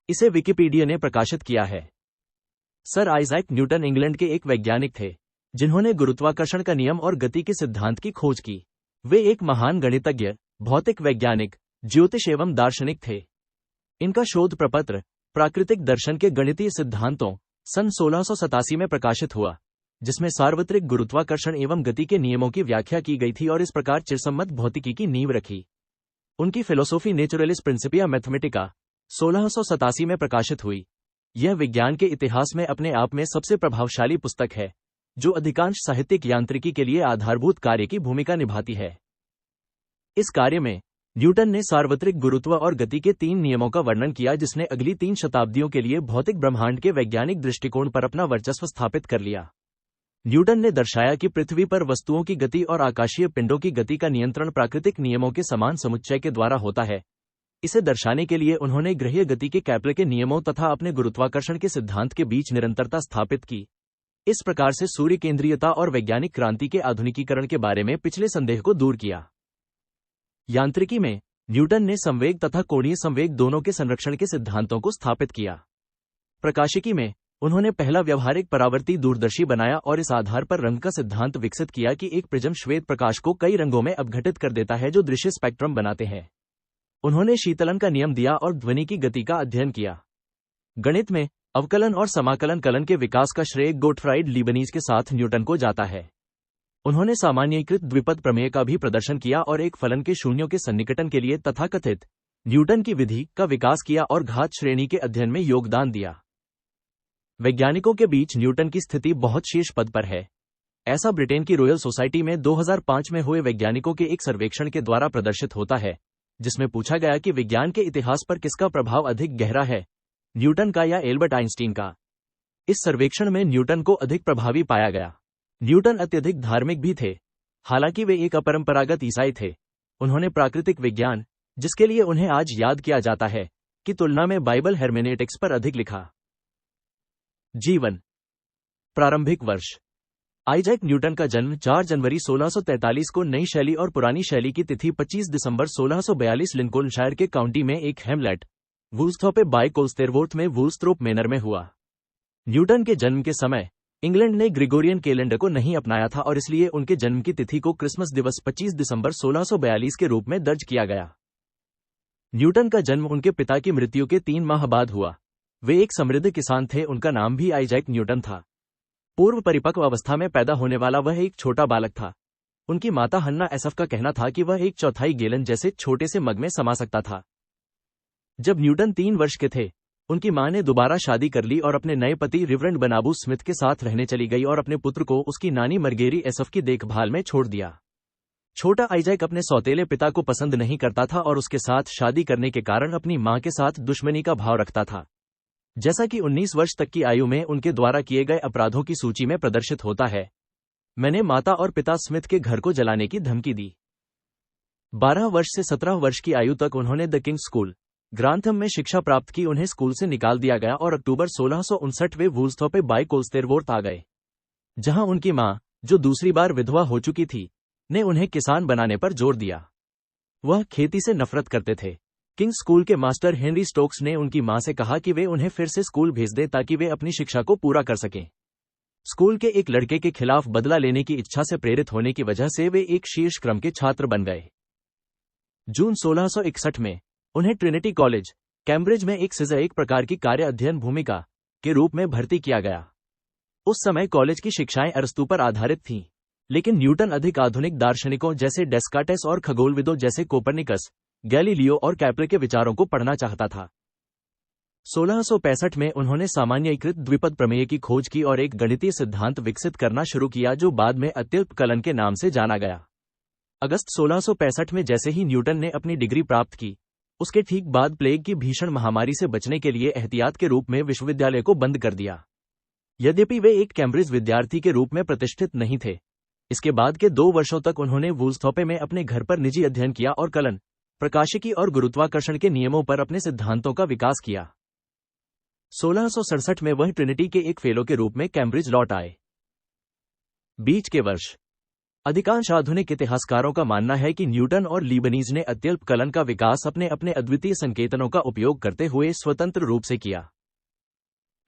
इसे विकिपीडिया ने प्रकाशित किया है। सर आइजैक न्यूटन इंग्लैंड के एक वैज्ञानिक थे जिन्होंने गुरुत्वाकर्षण का नियम और गति के सिद्धांत की खोज की। वे एक महान गणितज्ञ, भौतिक वैज्ञानिक, ज्योतिष एवं दार्शनिक थे। इनका शोध प्रपत्र प्राकृतिक दर्शन के गणितीय सिद्धांतों सन 1687 में प्रकाशित हुआ, जिसमें सार्वत्रिक गुरुत्वाकर्षण एवं गति के नियमों की व्याख्या की गई थी और इस प्रकार चिरसम्मत भौतिकी की नींव रखी। उनकी फिलोसोफी नेचुरलिस प्रिंसिपिया मैथमेटिका 1687 में प्रकाशित हुई। यह विज्ञान के इतिहास में अपने आप में सबसे प्रभावशाली पुस्तक है, जो अधिकांश साहित्यिक यांत्रिकी के लिए आधारभूत कार्य की भूमिका निभाती है। इस कार्य में न्यूटन ने सार्वत्रिक गुरुत्व और गति के 3 नियमों का वर्णन किया, जिसने अगली 3 शताब्दियों के लिए भौतिक ब्रह्मांड के वैज्ञानिक दृष्टिकोण पर अपना वर्चस्व स्थापित कर लिया। न्यूटन ने दर्शाया कि पृथ्वी पर वस्तुओं की गति और आकाशीय पिंडों की गति का नियंत्रण प्राकृतिक नियमों के समान समुच्चय के द्वारा होता है। इसे दर्शाने के लिए उन्होंने गृहीय गति के कैपले के नियमों तथा अपने गुरुत्वाकर्षण के सिद्धांत के बीच निरंतरता स्थापित की। इस प्रकार से सूर्य केंद्रीयता और वैज्ञानिक क्रांति के आधुनिकीकरण के बारे में पिछले संदेह को दूर किया। यांत्रिकी में न्यूटन ने संवेग तथा कोणीय संवेग दोनों के संरक्षण के सिद्धांतों को स्थापित किया। प्रकाशिकी में उन्होंने पहला व्यवहारिक परावर्ती दूरदर्शी बनाया और इस आधार पर रंग का सिद्धांत विकसित किया कि एक प्रिज्म श्वेत प्रकाश को कई रंगों में अपघटित कर देता है जो दृश्य स्पेक्ट्रम बनाते हैं। उन्होंने शीतलन का नियम दिया और ध्वनि की गति का अध्ययन किया। गणित में अवकलन और समाकलन कलन के विकास का श्रेय गोटफ्राइड लीबनीज के साथ न्यूटन को जाता है। उन्होंने सामान्यीकृत द्विपद प्रमेय का भी प्रदर्शन किया और एक फलन के शून्यों के सन्निकटन के लिए तथाकथित न्यूटन की विधि का विकास किया और घात श्रेणी के अध्ययन में योगदान दिया। वैज्ञानिकों के बीच न्यूटन की स्थिति बहुत शीर्ष पद पर है। ऐसा ब्रिटेन की रॉयल सोसाइटी में 2005 में हुए वैज्ञानिकों के एक सर्वेक्षण के द्वारा प्रदर्शित होता है, जिसमें पूछा गया कि विज्ञान के इतिहास पर किसका प्रभाव अधिक गहरा है, न्यूटन का या एल्बर्ट आइंस्टीन का। इस सर्वेक्षण में न्यूटन को अधिक प्रभावी पाया गया। न्यूटन अत्यधिक धार्मिक भी थे। हालांकि वे एक अपरंपरागत ईसाई थे। उन्होंने प्राकृतिक विज्ञान, जिसके लिए उन्हें आज याद किया जाता है, की तुलना में बाइबल हेर्मेनेटिक्स पर अधिक लिखा। जीवन। प्रारंभिक वर्ष। आइजैक न्यूटन का जन्म 4 जनवरी 1643 को नई शैली और पुरानी शैली की तिथि 25 दिसंबर 1642 लिंकॉनशायर के काउंटी में एक हेमलेट वुल्सथॉर्पे बाय कोल्स्टेरवोर्थ में वुल्सथ्रोप मैनर में हुआ। न्यूटन के जन्म के समय इंग्लैंड ने ग्रिगोरियन कैलेंडर को नहीं अपनाया था और इसलिए उनके जन्म की तिथि को क्रिसमस दिवस 25 दिसंबर 1642 के रूप में दर्ज किया गया। न्यूटन का जन्म उनके पिता की मृत्यु के 3 माह बाद हुआ। वे एक समृद्ध किसान थे। उनका नाम भी आइजैक न्यूटन था। पूर्व परिपक्व अवस्था में पैदा होने वाला वह एक छोटा बालक था। उनकी माता हन्ना एसफ का कहना था कि वह 1/4 गैलन जैसे छोटे से मग में समा सकता था। जब न्यूटन 3 वर्ष के थे, उनकी मां ने दोबारा शादी कर ली और अपने नए पति रिवरेंड बनाबू स्मिथ के साथ रहने चली गई और अपने पुत्र को उसकी नानी मरगेरी एसफ की देखभाल में छोड़ दिया। छोटा आइजैक अपने सौतेले पिता को पसंद नहीं करता था और उसके साथ शादी करने के कारण अपनी मां के साथ दुश्मनी का भाव रखता था, जैसा कि 19 वर्ष तक की आयु में उनके द्वारा किए गए अपराधों की सूची में प्रदर्शित होता है। मैंने माता और पिता स्मिथ के घर को जलाने की धमकी दी। 12 वर्ष से 17 वर्ष की आयु तक उन्होंने द किंग्स स्कूल ग्रांथम में शिक्षा प्राप्त की। उन्हें स्कूल से निकाल दिया गया और अक्टूबर 1659 वे वुल्सथॉर्पे बाय कोल्स्टेरवोर्थ आ गए, जहां उनकी मां, जो दूसरी बार विधवा हो चुकी थी, ने उन्हें किसान बनाने पर जोर दिया। वह खेती से नफरत करते थे। किंग्स स्कूल के मास्टर हेनरी स्टोक्स ने उनकी मां से कहा कि वे उन्हें फिर से स्कूल भेज दें ताकि वे अपनी शिक्षा को पूरा कर सकें। स्कूल के एक लड़के के खिलाफ बदला लेने की इच्छा से प्रेरित होने की वजह से वे एक शीर्ष क्रम के छात्र बन गए। जून 1661 में उन्हें ट्रिनिटी कॉलेज, कैम्ब्रिज में एक प्रकार की कार्य अध्ययन भूमिका के रूप में भर्ती किया गया। उस समय कॉलेज की शिक्षाएं अरस्तू पर आधारित थीं, लेकिन न्यूटन अधिक आधुनिक दार्शनिकों जैसे डेस्कार्टेस और खगोलविदों जैसे कोपरनिकस, गैलीलियो और कैपले के विचारों को पढ़ना चाहता था। 1665 में उन्होंने सामान्यीकृत द्विपद प्रमेय की खोज की और एक गणितीय सिद्धांत विकसित करना शुरू किया जो बाद में अत्यल्प कलन के नाम से जाना गया। अगस्त 1665 में जैसे ही न्यूटन ने अपनी डिग्री प्राप्त की, उसके ठीक बाद प्लेग की भीषण महामारी से बचने के लिए एहतियात के रूप में विश्वविद्यालय को बंद कर दिया। यद्यपि वे एक कैम्ब्रिज विद्यार्थी के रूप में प्रतिष्ठित नहीं थे, इसके बाद के 2 वर्षों तक उन्होंने वुल्सथॉर्पे में अपने घर पर निजी अध्ययन किया और कलन, प्रकाशिकी और गुरुत्वाकर्षण के नियमों पर अपने सिद्धांतों का विकास किया। 1667 में वह ट्रिनिटी के एक फेलो के रूप में कैम्ब्रिज लौट आए। बीच के वर्ष। अधिकांश आधुनिक इतिहासकारों का मानना है कि न्यूटन और लीबनीज ने अत्यल्प कलन का विकास अपने अपने अद्वितीय संकेतनों का उपयोग करते हुए स्वतंत्र रूप से किया।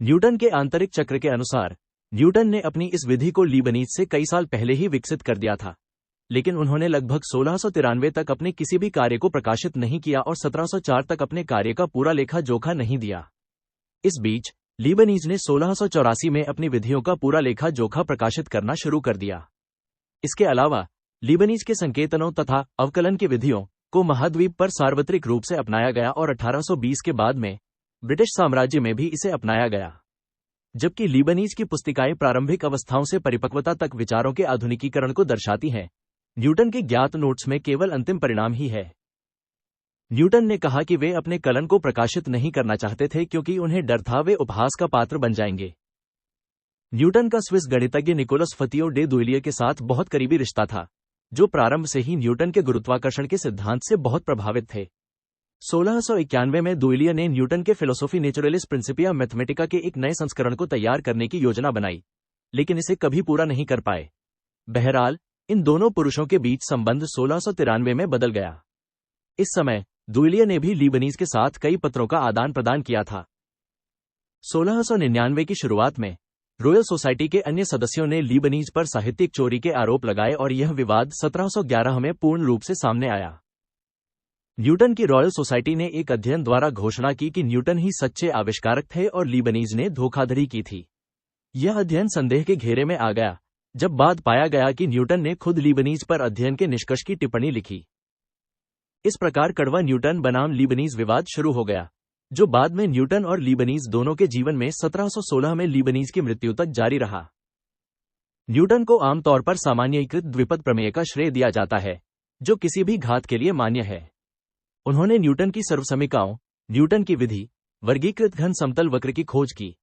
न्यूटन के आंतरिक चक्र के अनुसार न्यूटन ने अपनी इस विधि को लीबनीज से कई साल पहले ही विकसित कर दिया था, लेकिन उन्होंने लगभग 1693 तक अपने किसी भी कार्य को प्रकाशित नहीं किया और 1704 तक अपने कार्य का पूरा लेखा जोखा नहीं दिया। इस बीच लीबनीज ने 1684 में अपनी विधियों का पूरा लेखा जोखा प्रकाशित करना शुरू कर दिया। इसके अलावा लीबनीज के संकेतनों तथा अवकलन की विधियों को महाद्वीप पर सार्वत्रिक रूप से अपनाया गया और 1820 के बाद में ब्रिटिश साम्राज्य में भी इसे अपनाया गया। जबकि लीबनीज की पुस्तिकाएं प्रारंभिक अवस्थाओं से परिपक्वता तक विचारों के आधुनिकीकरण को दर्शाती हैं, न्यूटन के ज्ञात नोट्स में केवल अंतिम परिणाम ही है। न्यूटन ने कहा कि वे अपने कलन को प्रकाशित नहीं करना चाहते थे क्योंकि उन्हें डर था वे उपहास का पात्र बन जाएंगे। न्यूटन का स्विस गणितज्ञ निकोलस फतियो डे दुइलिए के साथ बहुत करीबी रिश्ता था, जो प्रारंभ से ही न्यूटन के गुरुत्वाकर्षण के सिद्धांत से बहुत प्रभावित थे। 1691 में दुइलिए ने न्यूटन के फिलोसोफी नेचुरलिस प्रिंसिपिया मैथमेटिका के एक नए संस्करण को तैयार करने की योजना बनाई, लेकिन इसे कभी पूरा नहीं कर पाए। बहरहाल इन दोनों पुरुषों के बीच संबंध 1693 में बदल गया। इस समय दुइलिए ने भी लीबनीज के साथ कई पत्रों का आदान प्रदान किया था। 1699 की शुरुआत में रॉयल सोसाइटी के अन्य सदस्यों ने लीबनीज पर साहित्यिक चोरी के आरोप लगाए और यह विवाद 1711 में पूर्ण रूप से सामने आया। न्यूटन की रॉयल सोसाइटी ने एक अध्ययन द्वारा घोषणा की कि न्यूटन ही सच्चे आविष्कारक थे और लीबनीज ने धोखाधड़ी की थी। यह अध्ययन संदेह के घेरे में आ गया जब बाद पाया गया कि न्यूटन ने खुद लीबनीज पर अध्ययन के निष्कर्ष की टिप्पणी लिखी। इस प्रकार कड़वा न्यूटन बनाम लीबनीज विवाद शुरू हो गया, जो बाद में न्यूटन और लीबनीज दोनों के जीवन में 1716 में लीबनीज की मृत्यु तक जारी रहा। न्यूटन को आमतौर पर सामान्यीकृत द्विपद प्रमेय का श्रेय दिया जाता है, जो किसी भी घात के लिए मान्य है। उन्होंने न्यूटन की सर्वसमीकाओं, न्यूटन की विधि, वर्गीकृत घन समतल वक्र की खोज की,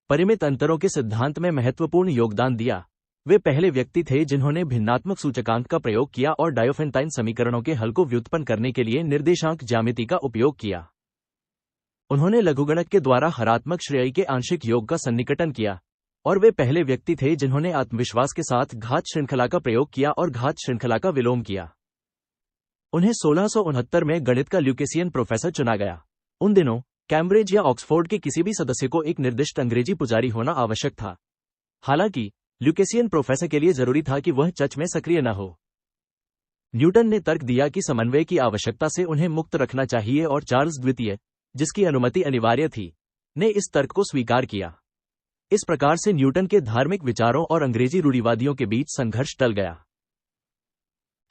परिमित अंतरों के सिद्धांत में महत्वपूर्ण योगदान दिया। वे पहले व्यक्ति थे जिन्होंने भिन्नात्मक सूचकांक का प्रयोग किया और डायोफेंटाइन समीकरणों के हल को व्युत्पन्न करने के लिए निर्देशांक ज्यामिति का उपयोग किया। उन्होंने लघुगणक के द्वारा हरात्मक श्रेयी के आंशिक योग का सन्निकटन किया, और वे पहले व्यक्ति थे जिन्होंने आत्मविश्वास के साथ घात श्रृंखला का प्रयोग किया और घात श्रृंखला का विलोम किया। उन्हें 1669 में गणित का ल्यूकेसियन प्रोफेसर चुना गया। उन दिनों कैम्ब्रिज या ऑक्सफोर्ड के किसी भी सदस्य को एक निर्दिष्ट अंग्रेजी पुजारी होना आवश्यक था। हालांकि ल्यूकेसियन प्रोफेसर के लिए जरूरी था कि वह चर्च में सक्रिय न हो। न्यूटन ने तर्क दिया कि समन्वय की आवश्यकता से उन्हें मुक्त रखना चाहिए और चार्ल्स द्वितीय, जिसकी अनुमति अनिवार्य थी, ने इस तर्क को स्वीकार किया। इस प्रकार से न्यूटन के धार्मिक विचारों और अंग्रेजी रूढ़िवादियों के बीच संघर्ष टल गया।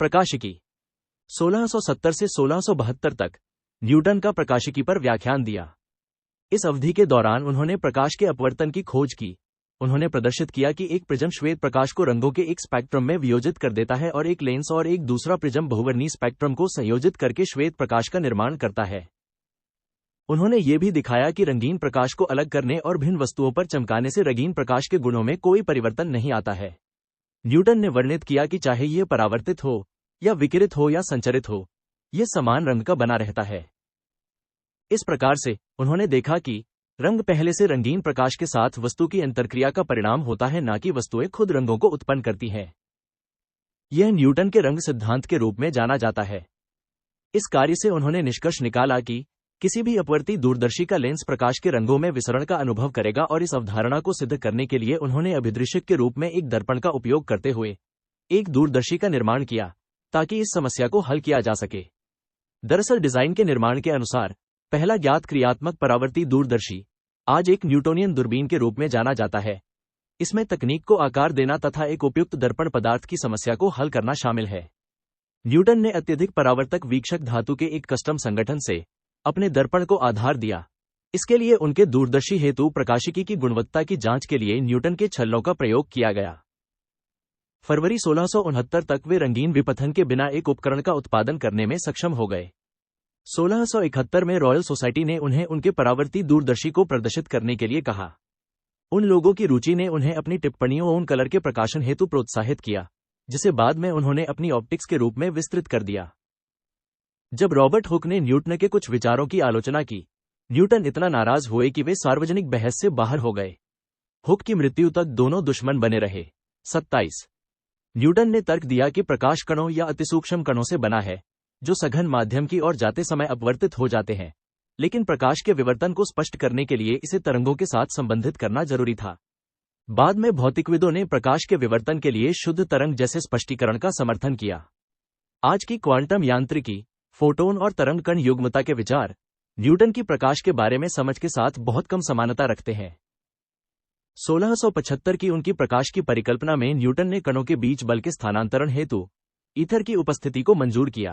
प्रकाशिकी 1670 से 1672 तक न्यूटन का प्रकाशिकी पर व्याख्यान दिया। इस अवधि के दौरान उन्होंने प्रकाश के अपवर्तन की खोज की। उन्होंने प्रदर्शित किया कि एक प्रिज्म श्वेत प्रकाश को रंगों के एक स्पेक्ट्रम में वियोजित कर देता है और एक लेंस और एक दूसरा प्रिज्म बहुवर्णीय स्पेक्ट्रम को संयोजित करके श्वेत प्रकाश का निर्माण करता है। उन्होंने ये भी दिखाया कि रंगीन प्रकाश को अलग करने और भिन्न वस्तुओं पर चमकाने से रंगीन प्रकाश के गुणों में कोई परिवर्तन नहीं आता है। न्यूटन ने वर्णित किया कि चाहे यह परावर्तित हो या विकिरित हो या संचरित हो, यह समान रंग का बना रहता है। इस प्रकार से उन्होंने देखा कि रंग पहले से रंगीन प्रकाश के साथ वस्तु की अंतर्क्रिया का परिणाम होता है, न कि वस्तुएं खुद रंगों को उत्पन्न करती हैं। यह न्यूटन के रंग सिद्धांत के रूप में जाना जाता है। इस कार्य से उन्होंने निष्कर्ष निकाला कि किसी भी अपवर्ती दूरदर्शी का लेंस प्रकाश के रंगों में विसरण का अनुभव करेगा, और इस अवधारणा को सिद्ध करने के लिए उन्होंने अभिदृश्यक के रूप में एक दर्पण का उपयोग करते हुए एक दूरदर्शी का निर्माण किया ताकि इस समस्या को हल किया जा सके। दरअसल डिजाइन के निर्माण के अनुसार पहला ज्ञात क्रियात्मक परावर्ती दूरदर्शी आज एक न्यूटोनियन दूरबीन के रूप में जाना जाता है। इसमें तकनीक को आकार देना तथा एक उपयुक्त दर्पण पदार्थ की समस्या को हल करना शामिल है। न्यूटन ने अत्यधिक परावर्तक वीक्षक धातु के एक कस्टम संगठन से अपने दर्पण को आधार दिया। इसके लिए उनके दूरदर्शी हेतु प्रकाशिकी की गुणवत्ता की जांच के लिए न्यूटन के छल्लों का प्रयोग किया गया। फरवरी 1669 तक वे रंगीन विपथन के बिना एक उपकरण का उत्पादन करने में सक्षम हो गए। 1671 में रॉयल सोसाइटी ने उन्हें उनके परावर्ती दूरदर्शी को प्रदर्शित करने के लिए कहा। उन लोगों की रुचि ने उन्हें अपनी टिप्पणियों उन कलर के प्रकाशन हेतु प्रोत्साहित किया, जिसे बाद में उन्होंने अपनी ऑप्टिक्स के रूप में विस्तृत कर दिया। जब रॉबर्ट हुक ने न्यूटन के कुछ विचारों की आलोचना की, न्यूटन इतना नाराज हुए कि वे सार्वजनिक बहस से बाहर हो गए। हुक की मृत्यु तक दोनों दुश्मन बने रहे। 27 न्यूटन ने तर्क दिया कि प्रकाश कणों या अतिसूक्ष्म कणों से बना है, जो सघन माध्यम की ओर जाते समय अपवर्तित हो जाते हैं, लेकिन प्रकाश के विवर्तन को स्पष्ट करने के लिए इसे तरंगों के साथ संबंधित करना जरूरी था। बाद में भौतिकविदों ने प्रकाश के विवर्तन के लिए शुद्ध तरंग जैसे स्पष्टीकरण का समर्थन किया। आज की क्वांटम यांत्रिकी, फोटोन और तरंग कण युग्मता के विचार न्यूटन की प्रकाश के बारे में समझ के साथ बहुत कम समानता रखते हैं। 1675 की उनकी प्रकाश की परिकल्पना में न्यूटन ने कणों के बीच बल के स्थानांतरण हेतु ईथर की उपस्थिति को मंजूर किया।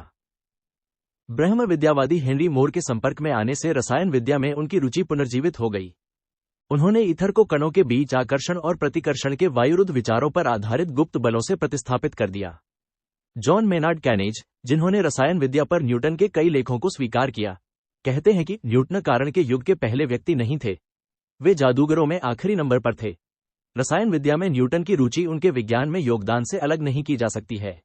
ब्रह्म विद्यावादी हेनरी मोर के संपर्क में आने से रसायन विद्या में उनकी रुचि पुनर्जीवित हो गई। उन्होंने ईथर को कणों के बीच आकर्षण और प्रतिकर्षण के वायुरुद्ध विचारों पर आधारित गुप्त बलों से प्रतिस्थापित कर दिया। जॉन मेनार्ड कैनेज, जिन्होंने रसायन विद्या पर न्यूटन के कई लेखों को स्वीकार किया, कहते हैं कि न्यूटन कारण के युग के पहले व्यक्ति नहीं थे, वे जादूगरों में आखिरी नंबर पर थे। रसायन विद्या में न्यूटन की रुचि उनके विज्ञान में योगदान से अलग नहीं की जा सकती है।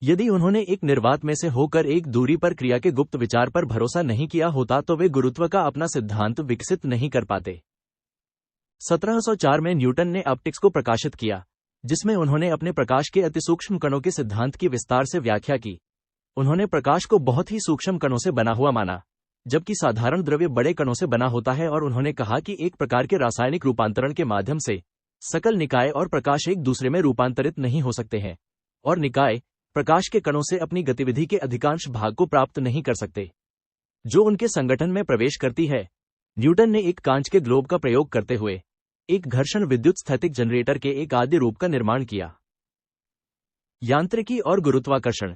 यदि उन्होंने एक निर्वात में से होकर एक दूरी पर क्रिया के गुप्त विचार पर भरोसा नहीं किया होता तो वे गुरुत्व का अपना सिद्धांत विकसित नहीं कर पाते। 1704 में न्यूटन ने ऑप्टिक्स को प्रकाशित किया, जिसमें उन्होंने अपने प्रकाश के अतिसूक्ष्म कणों के सिद्धांत की विस्तार से व्याख्या की। उन्होंने प्रकाश को बहुत ही सूक्ष्म कणों से बना हुआ माना, जबकि साधारण द्रव्य बड़े कणों से बना होता है, और उन्होंने कहा कि एक प्रकार के रासायनिक रूपांतरण के माध्यम से सकल निकाय और प्रकाश एक दूसरे में रूपांतरित नहीं हो सकते हैं, और निकाय प्रकाश के कणों से अपनी गतिविधि के अधिकांश भाग को प्राप्त नहीं कर सकते, जो उनके संगठन में प्रवेश करती है। न्यूटन ने एक कांच के ग्लोब का प्रयोग करते हुए एक घर्षण विद्युत स्थैतिक जनरेटर के एक आद्य रूप का निर्माण किया। यांत्रिकी और गुरुत्वाकर्षण।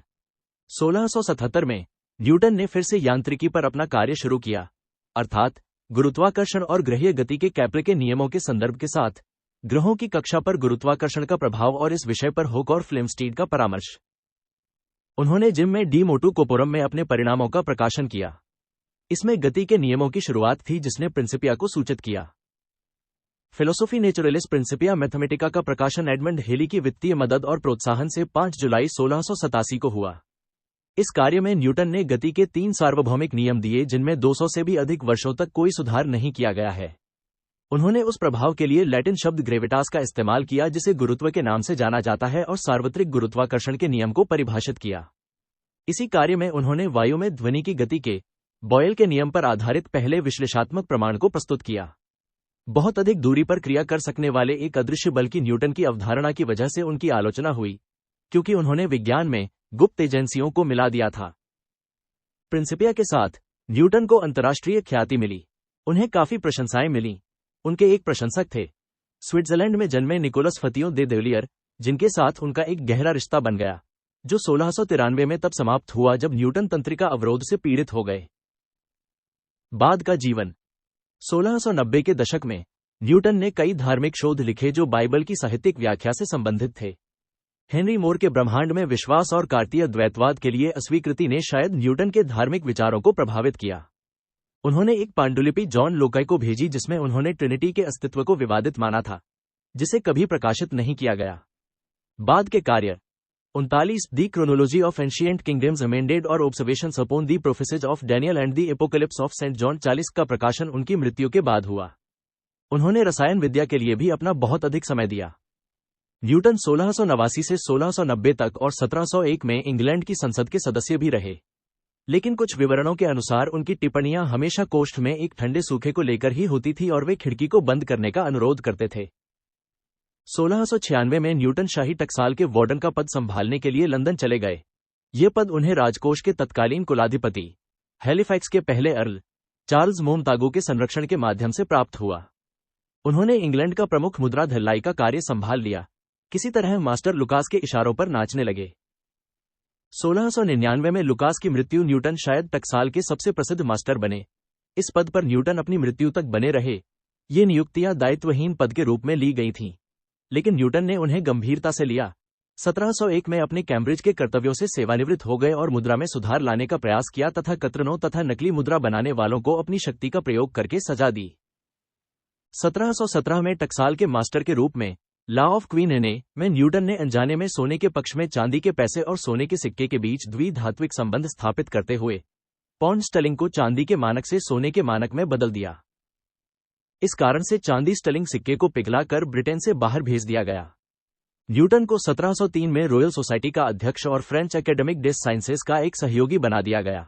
1677 में न्यूटन ने फिर से यांत्रिकी पर अपना कार्य शुरू किया, अर्थात गुरुत्वाकर्षण और ग्रहीय गति के कैपले के नियमों के संदर्भ के साथ ग्रहों की कक्षा पर गुरुत्वाकर्षण का प्रभाव, और इस विषय पर हुक और फ्लेमस्टीड का परामर्श। उन्होंने जिम में डी मोटू कोपोरम में अपने परिणामों का प्रकाशन किया। इसमें गति के नियमों की शुरुआत थी, जिसने प्रिंसिपिया को सूचित किया। फिलोसोफी नेचुरलिस प्रिंसिपिया मैथमेटिका का प्रकाशन एडमंड हेली की वित्तीय मदद और प्रोत्साहन से 5 जुलाई 1687 को हुआ। इस कार्य में न्यूटन ने गति के 3 सार्वभौमिक नियम दिए, जिनमें 200 से भी अधिक वर्षों तक कोई सुधार नहीं किया गया है। उन्होंने उस प्रभाव के लिए लैटिन शब्द ग्रेविटास का इस्तेमाल किया, जिसे गुरुत्व के नाम से जाना जाता है, और सार्वत्रिक गुरुत्वाकर्षण के नियम को परिभाषित किया। इसी कार्य में उन्होंने वायु में ध्वनि की गति के बॉयल के नियम पर आधारित पहले विश्लेषणात्मक प्रमाण को प्रस्तुत किया। बहुत अधिक दूरी पर क्रिया कर सकने वाले एक अदृश्य बल की न्यूटन की अवधारणा की वजह से उनकी आलोचना हुई, क्योंकि उन्होंने विज्ञान में गुप्त एजेंसियों को मिला दिया था। प्रिंसिपिया के साथ न्यूटन को अंतर्राष्ट्रीय ख्याति मिली, उन्हें काफी प्रशंसाएं मिली। उनके एक प्रशंसक थे स्विट्जरलैंड में जन्मे निकोलस फतियो दे देवलियर, जिनके साथ उनका एक गहरा रिश्ता बन गया, जो 1693 में तब समाप्त हुआ जब न्यूटन तंत्रिका अवरोध से पीड़ित हो गए। बाद का जीवन। 1690 के दशक में न्यूटन ने कई धार्मिक शोध लिखे जो बाइबल की साहित्यिक व्याख्या से संबंधित थे। हेनरी मोर के ब्रह्मांड में विश्वास और कार्तीय द्वैतवाद के लिए अस्वीकृति ने शायद न्यूटन के धार्मिक विचारों को प्रभावित किया। उन्होंने एक पांडुलिपि जॉन लोकाई को भेजी, जिसमें उन्होंने ट्रिनिटी के अस्तित्व को विवादित माना था, जिसे कभी प्रकाशित नहीं किया गया। बाद के कार्य 39 the chronology of ancient kingdoms amended और observations upon the prophecies of Daniel and the apocalypse of Saint John 40 का प्रकाशन उनकी मृत्यु के बाद हुआ। उन्होंने रसायन विद्या के लिए भी अपना बहुत अधिक समय दिया। न्यूटन 1689 से 1690 तक और 1701 में इंग्लैंड की संसद के सदस्य भी रहे, लेकिन कुछ विवरणों के अनुसार उनकी टिप्पणियां हमेशा कोष्ठ में एक ठंडे सूखे को लेकर ही होती थी, और वे खिड़की को बंद करने का अनुरोध करते थे। 1696 में न्यूटन शाही टकसाल के वार्डन का पद संभालने के लिए लंदन चले गए। ये पद उन्हें राजकोष के तत्कालीन कुलाधिपति हैलिफैक्स के पहले अर्ल चार्ल्स मोमतागो के संरक्षण के माध्यम से प्राप्त हुआ। उन्होंने इंग्लैंड का प्रमुख मुद्रा धल्लाई का कार्य संभाल लिया। किसी तरह मास्टर लुकास के इशारों पर नाचने लगे। 1699 में लुकास की मृत्यु न्यूटन शायद टकसाल के सबसे प्रसिद्ध मास्टर बने। इस पद पर न्यूटन अपनी मृत्यु तक बने रहे। ये नियुक्तियां दायित्वहीन पद के रूप में ली गई थीं, लेकिन न्यूटन ने उन्हें गंभीरता से लिया। 1701 में अपने कैम्ब्रिज के कर्तव्यों से सेवानिवृत्त हो गए और मुद्रा में सुधार लाने का प्रयास किया तथा कतरनों तथा नकली मुद्रा बनाने वालों को अपनी शक्ति का प्रयोग करके सजा दी। 1717 में टकसाल के मास्टर के रूप में लॉ ऑफ क्वीन एने में न्यूटन ने अनजाने में सोने के पक्ष में चांदी के पैसे और सोने के सिक्के के बीच द्विधात्विक संबंध स्थापित करते हुए पाउंड स्टर्लिंग को चांदी के मानक से सोने के मानक में बदल दिया। इस कारण से चांदी स्टर्लिंग सिक्के को पिघला कर ब्रिटेन से बाहर भेज दिया गया। न्यूटन को 1703 में रॉयल सोसाइटी का अध्यक्ष और फ्रेंच एकेडमिक डेस साइंसेस का एक सहयोगी बना दिया गया।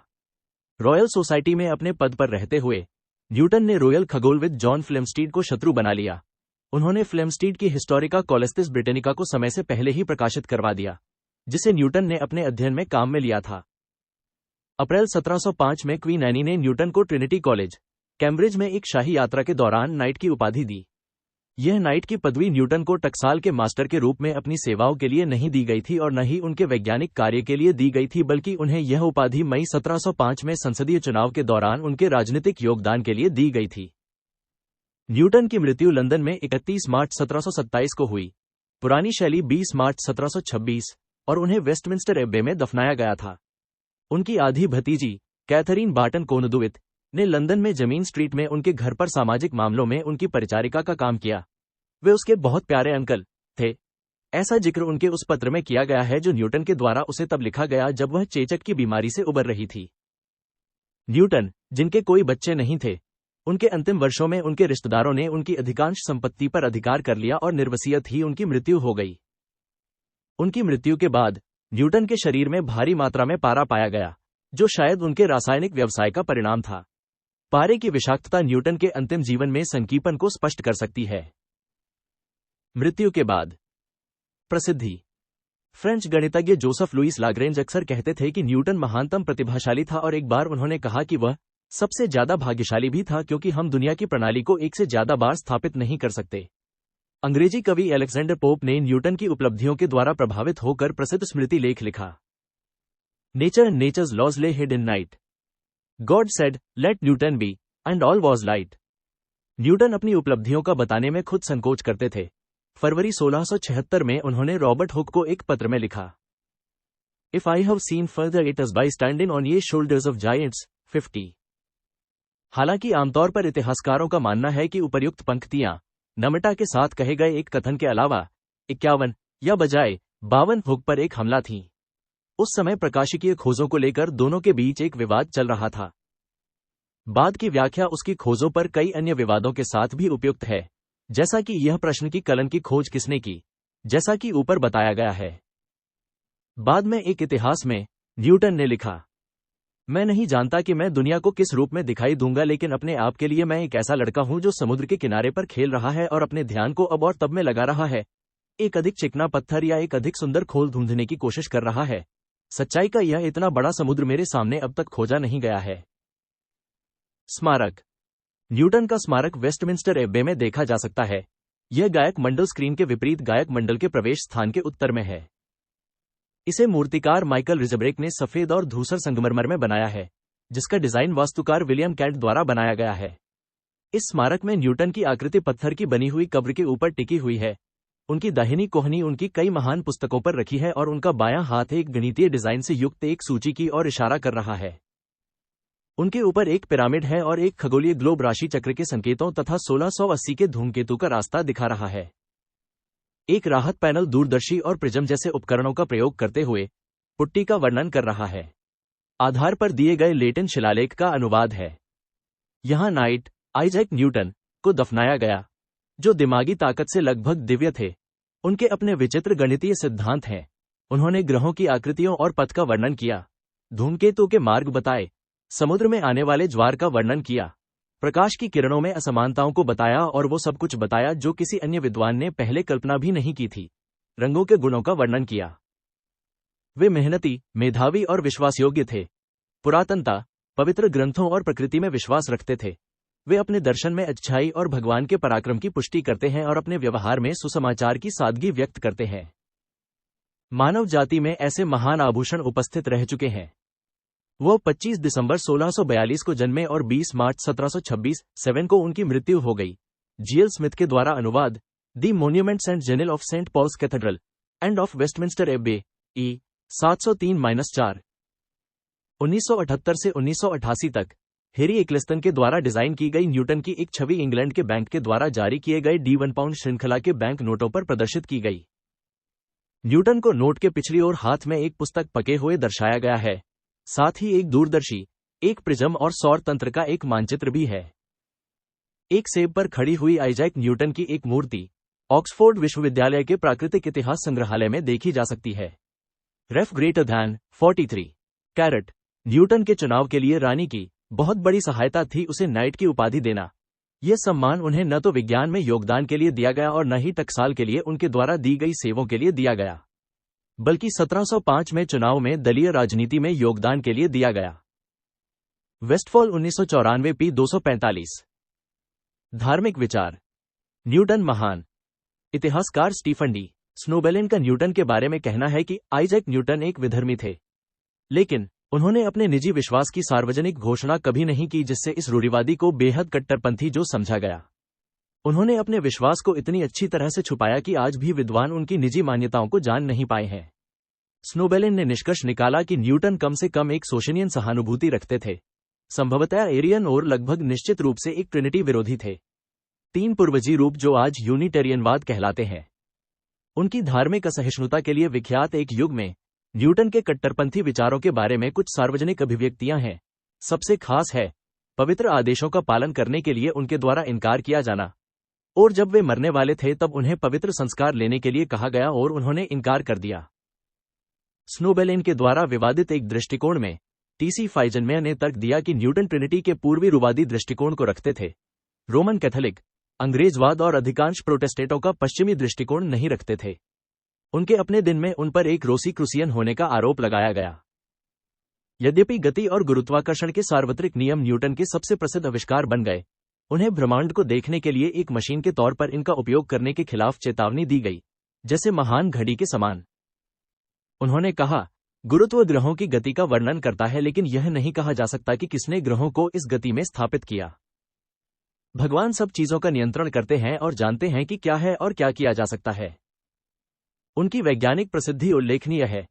रॉयल सोसाइटी में अपने पद पर रहते हुए न्यूटन ने रॉयल खगोलविद जॉन फ्लेमस्टीड को शत्रु बना लिया। उन्होंने फ्लेमस्टीड की हिस्टोरिका कोलेस्टिस ब्रिटेनिका को समय से पहले ही प्रकाशित करवा दिया, जिसे न्यूटन ने अपने अध्ययन में काम में लिया था। अप्रैल 1705 में क्वीन एनी ने न्यूटन को ट्रिनिटी कॉलेज, कैम्ब्रिज में एक शाही यात्रा के दौरान नाइट की उपाधि दी। यह नाइट की पदवी न्यूटन को टकसाल के मास्टर के रूप में अपनी सेवाओं के लिए नहीं दी गई थी और न ही उनके वैज्ञानिक कार्य के लिए दी गई थी, बल्कि उन्हें यह उपाधि मई 1705 में संसदीय चुनाव के दौरान उनके राजनीतिक योगदान के लिए दी गई थी। न्यूटन की मृत्यु लंदन में 31 मार्च 1727 को हुई। पुरानी शैली 20 मार्च 1726 और उन्हें वेस्टमिंस्टर एब्बे में दफनाया गया था। उनकी आधी भतीजी कैथरीन बार्टन कोनदुवित ने लंदन में जमीन स्ट्रीट में उनके घर पर सामाजिक मामलों में उनकी परिचारिका का काम किया। वे उसके बहुत प्यारे अंकल थे। ऐसा जिक्र उनके उस पत्र में किया गया है जो न्यूटन के द्वारा उसे तब लिखा गया जब वह चेचक की बीमारी से उबर रही थी। न्यूटन, जिनके कोई बच्चे नहीं थे, उनके अंतिम वर्षों में उनके रिश्तेदारों ने उनकी अधिकांश संपत्ति पर अधिकार कर लिया और निर्वसियत ही उनकी मृत्यु हो गई। उनकी मृत्यु के बाद न्यूटन के शरीर में भारी मात्रा में पारा पाया गया, जो शायद उनके रासायनिक व्यवसाय का परिणाम था। पारे की विषाक्तता न्यूटन के अंतिम जीवन में संकीपन को स्पष्ट कर सकती है। मृत्यु के बाद प्रसिद्धि। फ्रेंच गणितज्ञ जोसेफ लुईस लाग्रेंज अक्सर कहते थे कि न्यूटन महानतम प्रतिभाशाली था, और एक बार उन्होंने कहा कि वह सबसे ज्यादा भाग्यशाली भी था, क्योंकि हम दुनिया की प्रणाली को एक से ज्यादा बार स्थापित नहीं कर सकते। अंग्रेजी कवि अलेक्जेंडर पोप ने न्यूटन की उपलब्धियों के द्वारा प्रभावित होकर प्रसिद्ध स्मृति लेख लिखा। Nature and nature's laws lay hid in night. God said, let Newton be, and all was light. Newton अपनी उपलब्धियों का बताने में खुद संकोच करते थे। फरवरी 1676 में उन्होंने रॉबर्ट हुक को एक पत्र में लिखा, if I have seen further it is by standing on ये शोल्डर्स ऑफ जायंट्स 50। हालांकि आमतौर पर इतिहासकारों का मानना है कि उपर्युक्त पंक्तियां नमटा के साथ कहे गए एक कथन के अलावा 51 या बजाय 52 हुक पर एक हमला थी। उस समय प्रकाशिकीय खोजों को लेकर दोनों के बीच एक विवाद चल रहा था। बाद की व्याख्या उसकी खोजों पर कई अन्य विवादों के साथ भी उपयुक्त है, जैसा कि यह प्रश्न की कलन की खोज किसने की, जैसा कि ऊपर बताया गया है। बाद में एक इतिहास में न्यूटन ने लिखा, मैं नहीं जानता कि मैं दुनिया को किस रूप में दिखाई दूंगा, लेकिन अपने आप के लिए मैं एक ऐसा लड़का हूं जो समुद्र के किनारे पर खेल रहा है और अपने ध्यान को अब और तब में लगा रहा है, एक अधिक चिकना पत्थर या एक अधिक सुंदर खोल ढूंढने की कोशिश कर रहा है। सच्चाई का यह इतना बड़ा समुद्र मेरे सामने अब तक खोजा नहीं गया है। स्मारक। न्यूटन का स्मारक वेस्टमिंस्टर एब्बे में देखा जा सकता है। यह गायक मंडल स्क्रीन के विपरीत गायक मंडल के प्रवेश स्थान के उत्तर में है। इसे मूर्तिकार माइकल रिजब्रेक ने सफेद और धूसर संगमरमर में बनाया है, जिसका डिजाइन वास्तुकार विलियम कैंट द्वारा बनाया गया है। इस स्मारक में न्यूटन की आकृति पत्थर की बनी हुई कब्र के ऊपर टिकी हुई है। उनकी दाहिनी कोहनी उनकी कई महान पुस्तकों पर रखी है और उनका बायां हाथ एक गणितीय डिजाइन से युक्त एक सूची की ओर इशारा कर रहा है। उनके ऊपर एक पिरामिड है और एक खगोलीय ग्लोब राशि चक्र के संकेतों तथा 1680 के धूमकेतु का रास्ता दिखा रहा है। एक राहत पैनल दूरदर्शी और प्रिज्म जैसे उपकरणों का प्रयोग करते हुए पुट्टी का वर्णन कर रहा है। आधार पर दिए गए लेटिन शिलालेख का अनुवाद है। यहां नाइट आइजैक न्यूटन को दफनाया गया, जो दिमागी ताकत से लगभग दिव्य थे। उनके अपने विचित्र गणितीय सिद्धांत हैं। उन्होंने ग्रहों की आकृतियों और पथ का वर्णन किया, धूमकेतु के मार्ग बताए, समुद्र में आने वाले ज्वार का वर्णन किया, प्रकाश की किरणों में असमानताओं को बताया और वो सब कुछ बताया जो किसी अन्य विद्वान ने पहले कल्पना भी नहीं की थी। रंगों के गुणों का वर्णन किया। वे मेहनती, मेधावी और विश्वासयोग्य थे। पुरातनता, पवित्र ग्रंथों और प्रकृति में विश्वास रखते थे। वे अपने दर्शन में अच्छाई और भगवान के पराक्रम की पुष्टि करते हैं और अपने व्यवहार में सुसमाचार की सादगी व्यक्त करते हैं। मानव जाति में ऐसे महान आभूषण उपस्थित रह चुके हैं। वो 25 दिसंबर 1642 को जन्मे और 20 मार्च 1726 को उनकी मृत्यु हो गई। जीएल स्मिथ के द्वारा अनुवाद, the monuments and journal of Saint Paul's cathedral and of Westminster Abbey, ई 703-4। 1978 से 1988 तक हेरी एक्लेस्टन के द्वारा डिजाइन की गई न्यूटन की एक छवि इंग्लैंड के बैंक के द्वारा जारी किए गए D1 पाउंड श्रृंखला के बैंक नोटों पर प्रदर्शित की गई। न्यूटन को नोट के पिछली ओर हाथ में एक पुस्तक पके हुए दर्शाया गया है। साथ ही एक दूरदर्शी, एक प्रिज्म और सौर तंत्र का एक मानचित्र भी है। एक सेब पर खड़ी हुई आइजैक न्यूटन की एक मूर्ति ऑक्सफोर्ड विश्वविद्यालय के प्राकृतिक इतिहास संग्रहालय में देखी जा सकती है। रेफ ग्रेटर दैन 43 कैरेट न्यूटन के चुनाव के लिए रानी की बहुत बड़ी सहायता थी उसे नाइट की उपाधि देना। यह सम्मान उन्हें न तो विज्ञान में योगदान के लिए दिया गया और न ही टकसाल के लिए उनके द्वारा दी गई सेवाओं के लिए दिया गया, बल्कि 1705 में चुनाव में दलीय राजनीति में योगदान के लिए दिया गया। Westfall 1994 P 245। धार्मिक विचार। न्यूटन महान। इतिहासकार स्टीफन डी स्नोबेलिन का न्यूटन के बारे में कहना है कि आइजैक न्यूटन एक विधर्मी थे, लेकिन उन्होंने अपने निजी विश्वास की सार्वजनिक घोषणा कभी नहीं की, जिससे इस रूढ़िवादी को बेहद कट्टरपंथी जो समझा गया। उन्होंने अपने विश्वास को इतनी अच्छी तरह से छुपाया कि आज भी विद्वान उनकी निजी मान्यताओं को जान नहीं पाए हैं। स्नोबेलिन ने निष्कर्ष निकाला कि न्यूटन कम से कम एक सोशनियन सहानुभूति रखते थे, संभवतः एरियन और लगभग निश्चित रूप से एक ट्रिनिटी विरोधी थे, तीन पूर्वजी रूप जो आज यूनिटेरियनवाद कहलाते हैं। उनकी धार्मिक असहिष्णुता के लिए विख्यात एक युग में न्यूटन के कट्टरपंथी विचारों के बारे में कुछ सार्वजनिक अभिव्यक्तियां हैं। सबसे खास है पवित्र आदेशों का पालन करने के लिए उनके द्वारा इनकार किया जाना, और जब वे मरने वाले थे तब उन्हें पवित्र संस्कार लेने के लिए कहा गया और उन्होंने इनकार कर दिया। स्नोबेलिन के द्वारा विवादित एक दृष्टिकोण में टीसी फाइजनमेयर ने तर्क दिया कि न्यूटन ट्रिनिटी के पूर्वी रूवादी दृष्टिकोण को रखते थे, रोमन कैथोलिक, अंग्रेजवाद और अधिकांश प्रोटेस्टेंटों का पश्चिमी दृष्टिकोण नहीं रखते थे। उनके अपने दिन में उन पर एक रोसीक्रूसियन होने का आरोप लगाया गया। यद्यपि गति और गुरुत्वाकर्षण के सार्वत्रिक नियम न्यूटन के सबसे प्रसिद्ध आविष्कार बन गए, उन्हें ब्रह्मांड को देखने के लिए एक मशीन के तौर पर इनका उपयोग करने के खिलाफ चेतावनी दी गई, जैसे महान घड़ी के समान। उन्होंने कहा, गुरुत्व ग्रहों की गति का वर्णन करता है, लेकिन यह नहीं कहा जा सकता कि किसने ग्रहों को इस गति में स्थापित किया। भगवान सब चीजों का नियंत्रण करते हैं और जानते हैं कि क्या है और क्या किया जा सकता है। उनकी वैज्ञानिक प्रसिद्धि उल्लेखनीय है,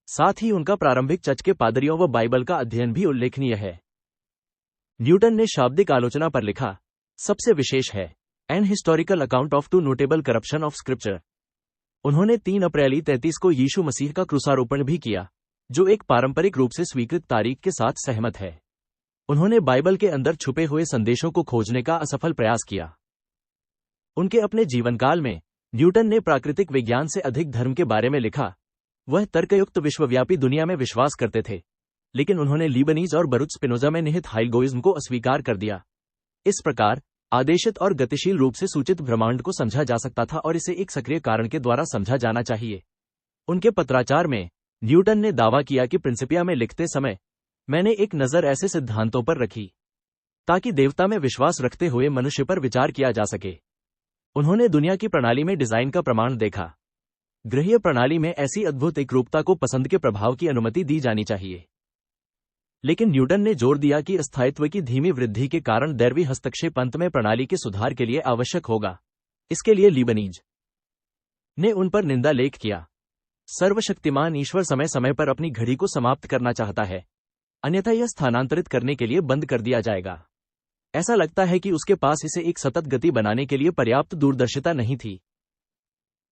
साथ ही उनका प्रारंभिक चर्च के पादरियों व बाइबल का अध्ययन भी उल्लेखनीय है। न्यूटन ने शाब्दिक आलोचना पर लिखा, सबसे विशेष है an historical account of two notable corruption of scripture. उन्होंने 3 अप्रैल 33 को यीशु मसीह का क्रूसारोपण भी किया, जो एक पारंपरिक रूप से स्वीकृत तारीख के साथ सहमत है। उन्होंने बाइबल के अंदर छुपे हुए संदेशों को खोजने का असफल प्रयास किया। उनके अपने जीवनकाल में न्यूटन ने प्राकृतिक विज्ञान से अधिक धर्म के बारे में लिखा। वह तर्कयुक्त विश्वव्यापी दुनिया में विश्वास करते थे, लेकिन उन्होंने लीबनीज और बरुच स्पिनोजा में निहित हाइगोइज्म को अस्वीकार कर दिया। इस प्रकार आदेशित और गतिशील रूप से सूचित ब्रह्मांड को समझा जा सकता था और इसे एक सक्रिय कारण के द्वारा समझा जाना चाहिए। उनके पत्राचार में न्यूटन ने दावा किया कि प्रिंसिपिया में लिखते समय मैंने एक नज़र ऐसे सिद्धांतों पर रखी ताकि देवता में विश्वास रखते हुए मनुष्य पर विचार किया जा सके। उन्होंने दुनिया की प्रणाली में डिजाइन का प्रमाण देखा। गृहीय प्रणाली में ऐसी अद्भुत एकरूपता को पसंद के प्रभाव की अनुमति दी जानी चाहिए, लेकिन न्यूटन ने जोर दिया कि स्थायित्व की धीमी वृद्धि के कारण दैवी हस्तक्षेप अंत में प्रणाली के सुधार के लिए आवश्यक होगा। इसके लिए लीबनीज ने उन पर निंदा लेख किया। सर्वशक्तिमान ईश्वर समय समय पर अपनी घड़ी को समाप्त करना चाहता है, अन्यथा यह स्थानांतरित करने के लिए बंद कर दिया जाएगा। ऐसा लगता है कि उसके पास इसे एक सतत गति बनाने के लिए पर्याप्त दूरदर्शिता नहीं थी।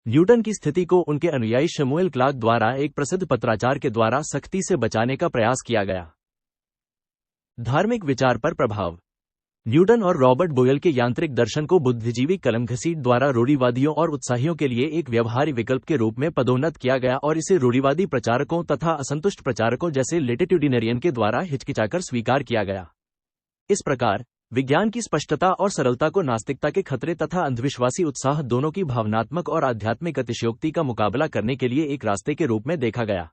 न्यूटन की स्थिति को उनके अनुयायी शमूएल क्लार्क द्वारा एक प्रसिद्ध पत्राचार के द्वारा सख्ती से बचाने का प्रयास किया गया। धार्मिक विचार पर प्रभाव। न्यूटन और रॉबर्ट बोयल के यांत्रिक दर्शन को बुद्धिजीवी कलमघसीट द्वारा रूढ़िवादियों और उत्साहियों के लिए एक व्यवहार्य विकल्प के रूप में पदोन्नत किया गया और इसे रूढ़िवादी प्रचारकों तथा असंतुष्ट प्रचारकों जैसे लेटिट्यूडिनेरियन के द्वारा हिचकिचाकर स्वीकार किया गया। इस प्रकार विज्ञान की स्पष्टता और सरलता को नास्तिकता के खतरे तथा अंधविश्वासी उत्साह दोनों की भावनात्मक और आध्यात्मिक अतिशयोक्ति का मुकाबला करने के लिए एक रास्ते के रूप में देखा गया।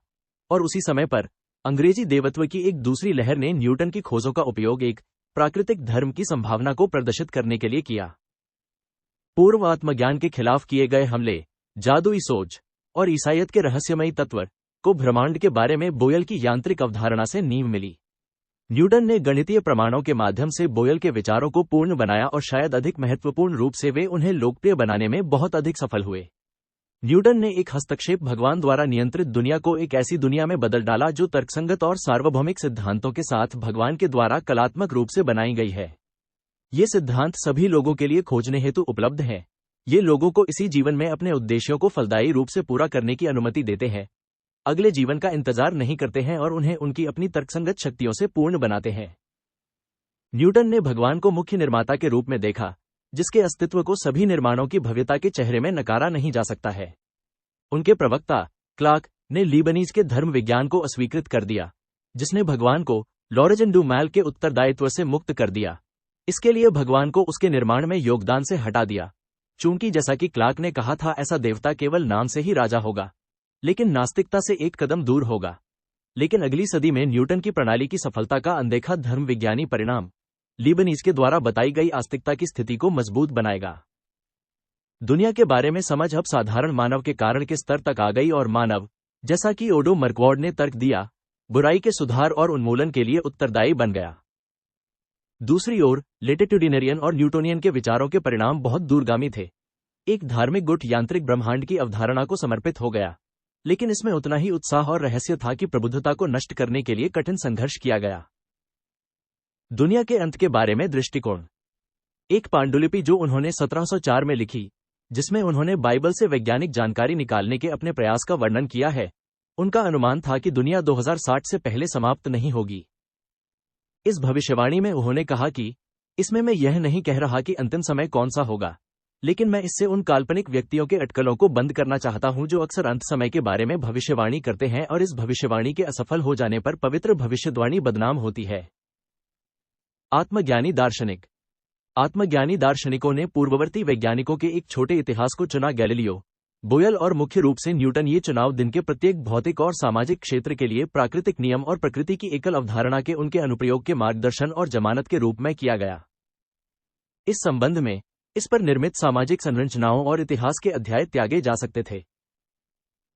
और उसी समय पर अंग्रेजी देवत्व की एक दूसरी लहर ने न्यूटन की खोजों का उपयोग एक प्राकृतिक धर्म की संभावना को प्रदर्शित करने के लिए किया। पूर्व आत्मज्ञान के खिलाफ किए गए हमले, जादुई सोच और ईसाईयत के रहस्यमयी तत्व को ब्रह्मांड के बारे में बोयल की यांत्रिक अवधारणा से नींव मिली। न्यूटन ने गणितीय प्रमाणों के माध्यम से बोयल के विचारों को पूर्ण बनाया और शायद अधिक महत्वपूर्ण रूप से वे उन्हें लोकप्रिय बनाने में बहुत अधिक सफल हुए। न्यूटन ने एक हस्तक्षेप भगवान द्वारा नियंत्रित दुनिया को एक ऐसी दुनिया में बदल डाला जो तर्कसंगत और सार्वभौमिक सिद्धांतों के साथ भगवान के द्वारा कलात्मक रूप से बनाई गई है। ये सिद्धांत सभी लोगों के लिए खोजने हेतु उपलब्ध हैं। ये लोगों को इसी जीवन में अपने उद्देश्यों को फलदायी रूप से पूरा करने की अनुमति देते हैं, अगले जीवन का इंतजार नहीं करते हैं और उन्हें उनकी अपनी तर्कसंगत शक्तियों से पूर्ण बनाते हैं। न्यूटन ने भगवान को मुख्य निर्माता के रूप में देखा, जिसके अस्तित्व को सभी निर्माणों की भव्यता के चेहरे में नकारा नहीं जा सकता है। उनके प्रवक्ता क्लार्क ने लीबनीज के धर्म विज्ञान को अस्वीकृत कर दिया, जिसने भगवान को लॉरेंज डू मैल के उत्तरदायित्व से मुक्त कर दिया। इसके लिए भगवान को उसके निर्माण में योगदान से हटा दिया, चूंकि जैसा कि क्लार्क ने कहा था, ऐसा देवता केवल नाम से ही राजा होगा, लेकिन नास्तिकता से एक कदम दूर होगा। लेकिन अगली सदी में न्यूटन की प्रणाली की सफलता का अनदेखा धर्म विज्ञानी परिणाम लीबनीज के द्वारा बताई गई आस्तिकता की स्थिति को मजबूत बनाएगा। दुनिया के बारे में समझ अब साधारण मानव के कारण के स्तर तक आ गई और मानव, जैसा कि ओडो मर्कवार्ड ने तर्क दिया, बुराई के सुधार और उन्मूलन के लिए उत्तरदायी बन गया। दूसरी ओर लेटिट्यूडिनेरियन और न्यूटोनियन के विचारों के परिणाम बहुत दूरगामी थे। एक धार्मिक गुट यांत्रिक ब्रह्मांड की अवधारणा को समर्पित हो गया, लेकिन इसमें उतना ही उत्साह और रहस्य था कि प्रबुद्धता को नष्ट करने के लिए कठिन संघर्ष किया गया। दुनिया के अंत के बारे में दृष्टिकोण। एक पांडुलिपि जो उन्होंने 1704 में लिखी, जिसमें उन्होंने बाइबल से वैज्ञानिक जानकारी निकालने के अपने प्रयास का वर्णन किया है, उनका अनुमान था कि दुनिया 2060 से पहले समाप्त नहीं होगी। इस भविष्यवाणी में उन्होंने कहा कि इसमें मैं यह नहीं कह रहा कि अंतिम समय कौन सा होगा, लेकिन मैं इससे उन काल्पनिक व्यक्तियों के अटकलों को बंद करना चाहता हूं जो अक्सर अंत समय के बारे में भविष्यवाणी करते हैं और इस भविष्यवाणी के असफल हो जाने पर पवित्र भविष्यवाणी बदनाम होती है। आत्मज्ञानी दार्शनिक। आत्मज्ञानी दार्शनिकों ने पूर्ववर्ती वैज्ञानिकों के एक छोटे इतिहास को चुना। गैलीलियो, बोयल और मुख्य रूप से न्यूटन। ये चुनाव दिन के प्रत्येक भौतिक और सामाजिक क्षेत्र के लिए प्राकृतिक नियम और प्रकृति की एकल अवधारणा के उनके अनुप्रयोग के मार्गदर्शन और जमानत के रूप में किया गया। इस संबंध में इस पर निर्मित सामाजिक संरचनाओं और इतिहास के अध्याय त्यागे जा सकते थे।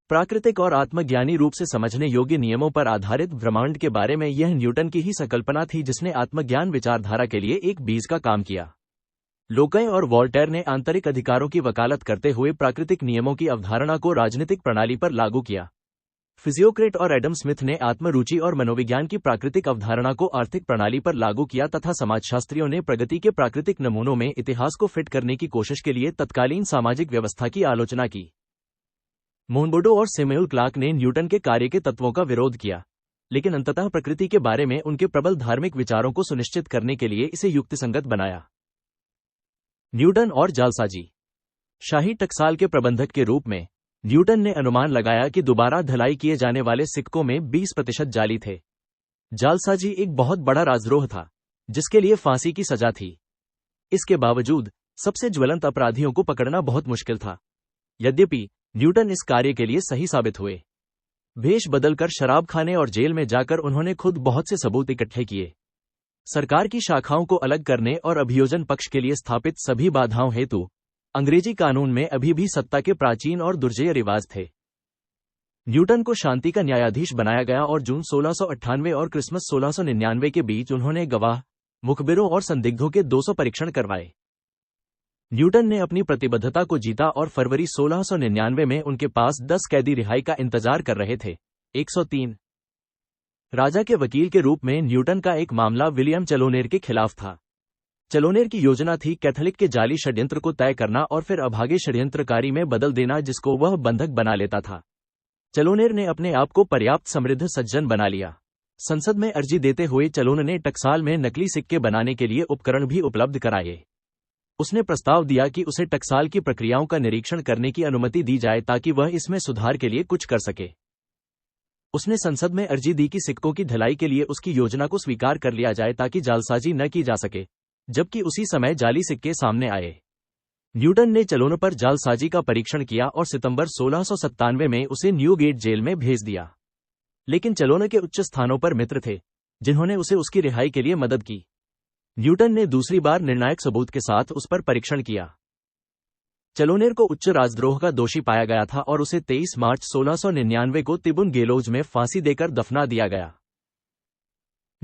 प्राकृतिक और आत्मज्ञानी रूप से समझने योग्य नियमों पर आधारित ब्रह्मांड के बारे में यह न्यूटन की ही संकल्पना थी, जिसने आत्मज्ञान विचारधारा के लिए एक बीज का काम किया। लोकय और वॉल्टेयर ने आंतरिक अधिकारों की वकालत करते हुए प्राकृतिक नियमों की अवधारणा को राजनीतिक प्रणाली पर लागू किया। फिजियोक्रेट और एडम स्मिथ ने आत्मरुचि और मनोविज्ञान की प्राकृतिक अवधारणा को आर्थिक प्रणाली पर लागू किया तथा समाजशास्त्रियों ने प्रगति के प्राकृतिक नमूनों में इतिहास को फिट करने की कोशिश के लिए तत्कालीन सामाजिक व्यवस्था की आलोचना की। मोनबोडो और सैमुअल क्लार्क ने न्यूटन के कार्य के तत्वों का विरोध किया, लेकिन अंततः प्रकृति के बारे में उनके प्रबल धार्मिक विचारों को सुनिश्चित करने के लिए इसे युक्तिसंगत बनाया। न्यूटन और जालसाजी। शाही टकसाल के प्रबंधक के रूप में न्यूटन ने अनुमान लगाया कि दोबारा धलाई किए जाने वाले सिक्कों में 20% जाली थे। जालसाजी एक बहुत बड़ा राजद्रोह था, जिसके लिए फांसी की सजा थी। इसके बावजूद सबसे ज्वलंत अपराधियों को पकड़ना बहुत मुश्किल था। यद्यपि न्यूटन इस कार्य के लिए सही साबित हुए। भेष बदलकर शराब खाने और जेल में जाकर उन्होंने खुद बहुत से सबूत इकट्ठे किए। सरकार की शाखाओं को अलग करने और अभियोजन पक्ष के लिए स्थापित सभी बाधाओं हेतु अंग्रेजी कानून में अभी भी सत्ता के प्राचीन और दुर्जेय रिवाज थे। न्यूटन को शांति का न्यायाधीश बनाया गया और जून 1698 और क्रिसमस 1699 के बीच उन्होंने गवाह, मुखबिरों और संदिग्धों के 200 परीक्षण करवाए। न्यूटन ने अपनी प्रतिबद्धता को जीता और फरवरी 1699 में उनके पास 10 कैदी रिहाई का इंतजार कर रहे थे। 103 राजा के वकील के रूप में न्यूटन का एक मामला विलियम चलोनेर के खिलाफ था। चलोनेर की योजना थी कैथोलिक के जाली षड्यंत्र को तय करना और फिर अभागे षड्यंत्रकारी में बदल देना, जिसको वह बंधक बना लेता था। चलोनेर ने अपने आप को पर्याप्त समृद्ध सज्जन बना लिया। संसद में अर्जी देते हुए चलोनेर ने टकसाल में नकली सिक्के बनाने के लिए उपकरण भी उपलब्ध कराए। उसने प्रस्ताव दिया कि उसे टकसाल की प्रक्रियाओं का निरीक्षण करने की अनुमति दी जाए ताकि वह इसमें सुधार के लिए कुछ कर सके। उसने संसद में अर्जी दी कि सिक्कों की ढलाई के लिए उसकी योजना को स्वीकार कर लिया जाए ताकि जालसाजी न की जा सके, जबकि उसी समय जाली सिक्के सामने आए। न्यूटन ने चलोनेर पर जालसाजी का परीक्षण किया और सितंबर 1697 में उसे न्यूगेट जेल में भेज दिया। लेकिन चलोनेर के उच्च स्थानों पर मित्र थे, जिन्होंने उसे उसकी रिहाई के लिए मदद की। न्यूटन ने दूसरी बार निर्णायक सबूत के साथ उस पर परीक्षण किया। चलोनेर को उच्च राजद्रोह का दोषी पाया गया था और उसे 23 मार्च 1699 को तिबुन गेलोज में फांसी देकर दफना दिया गया।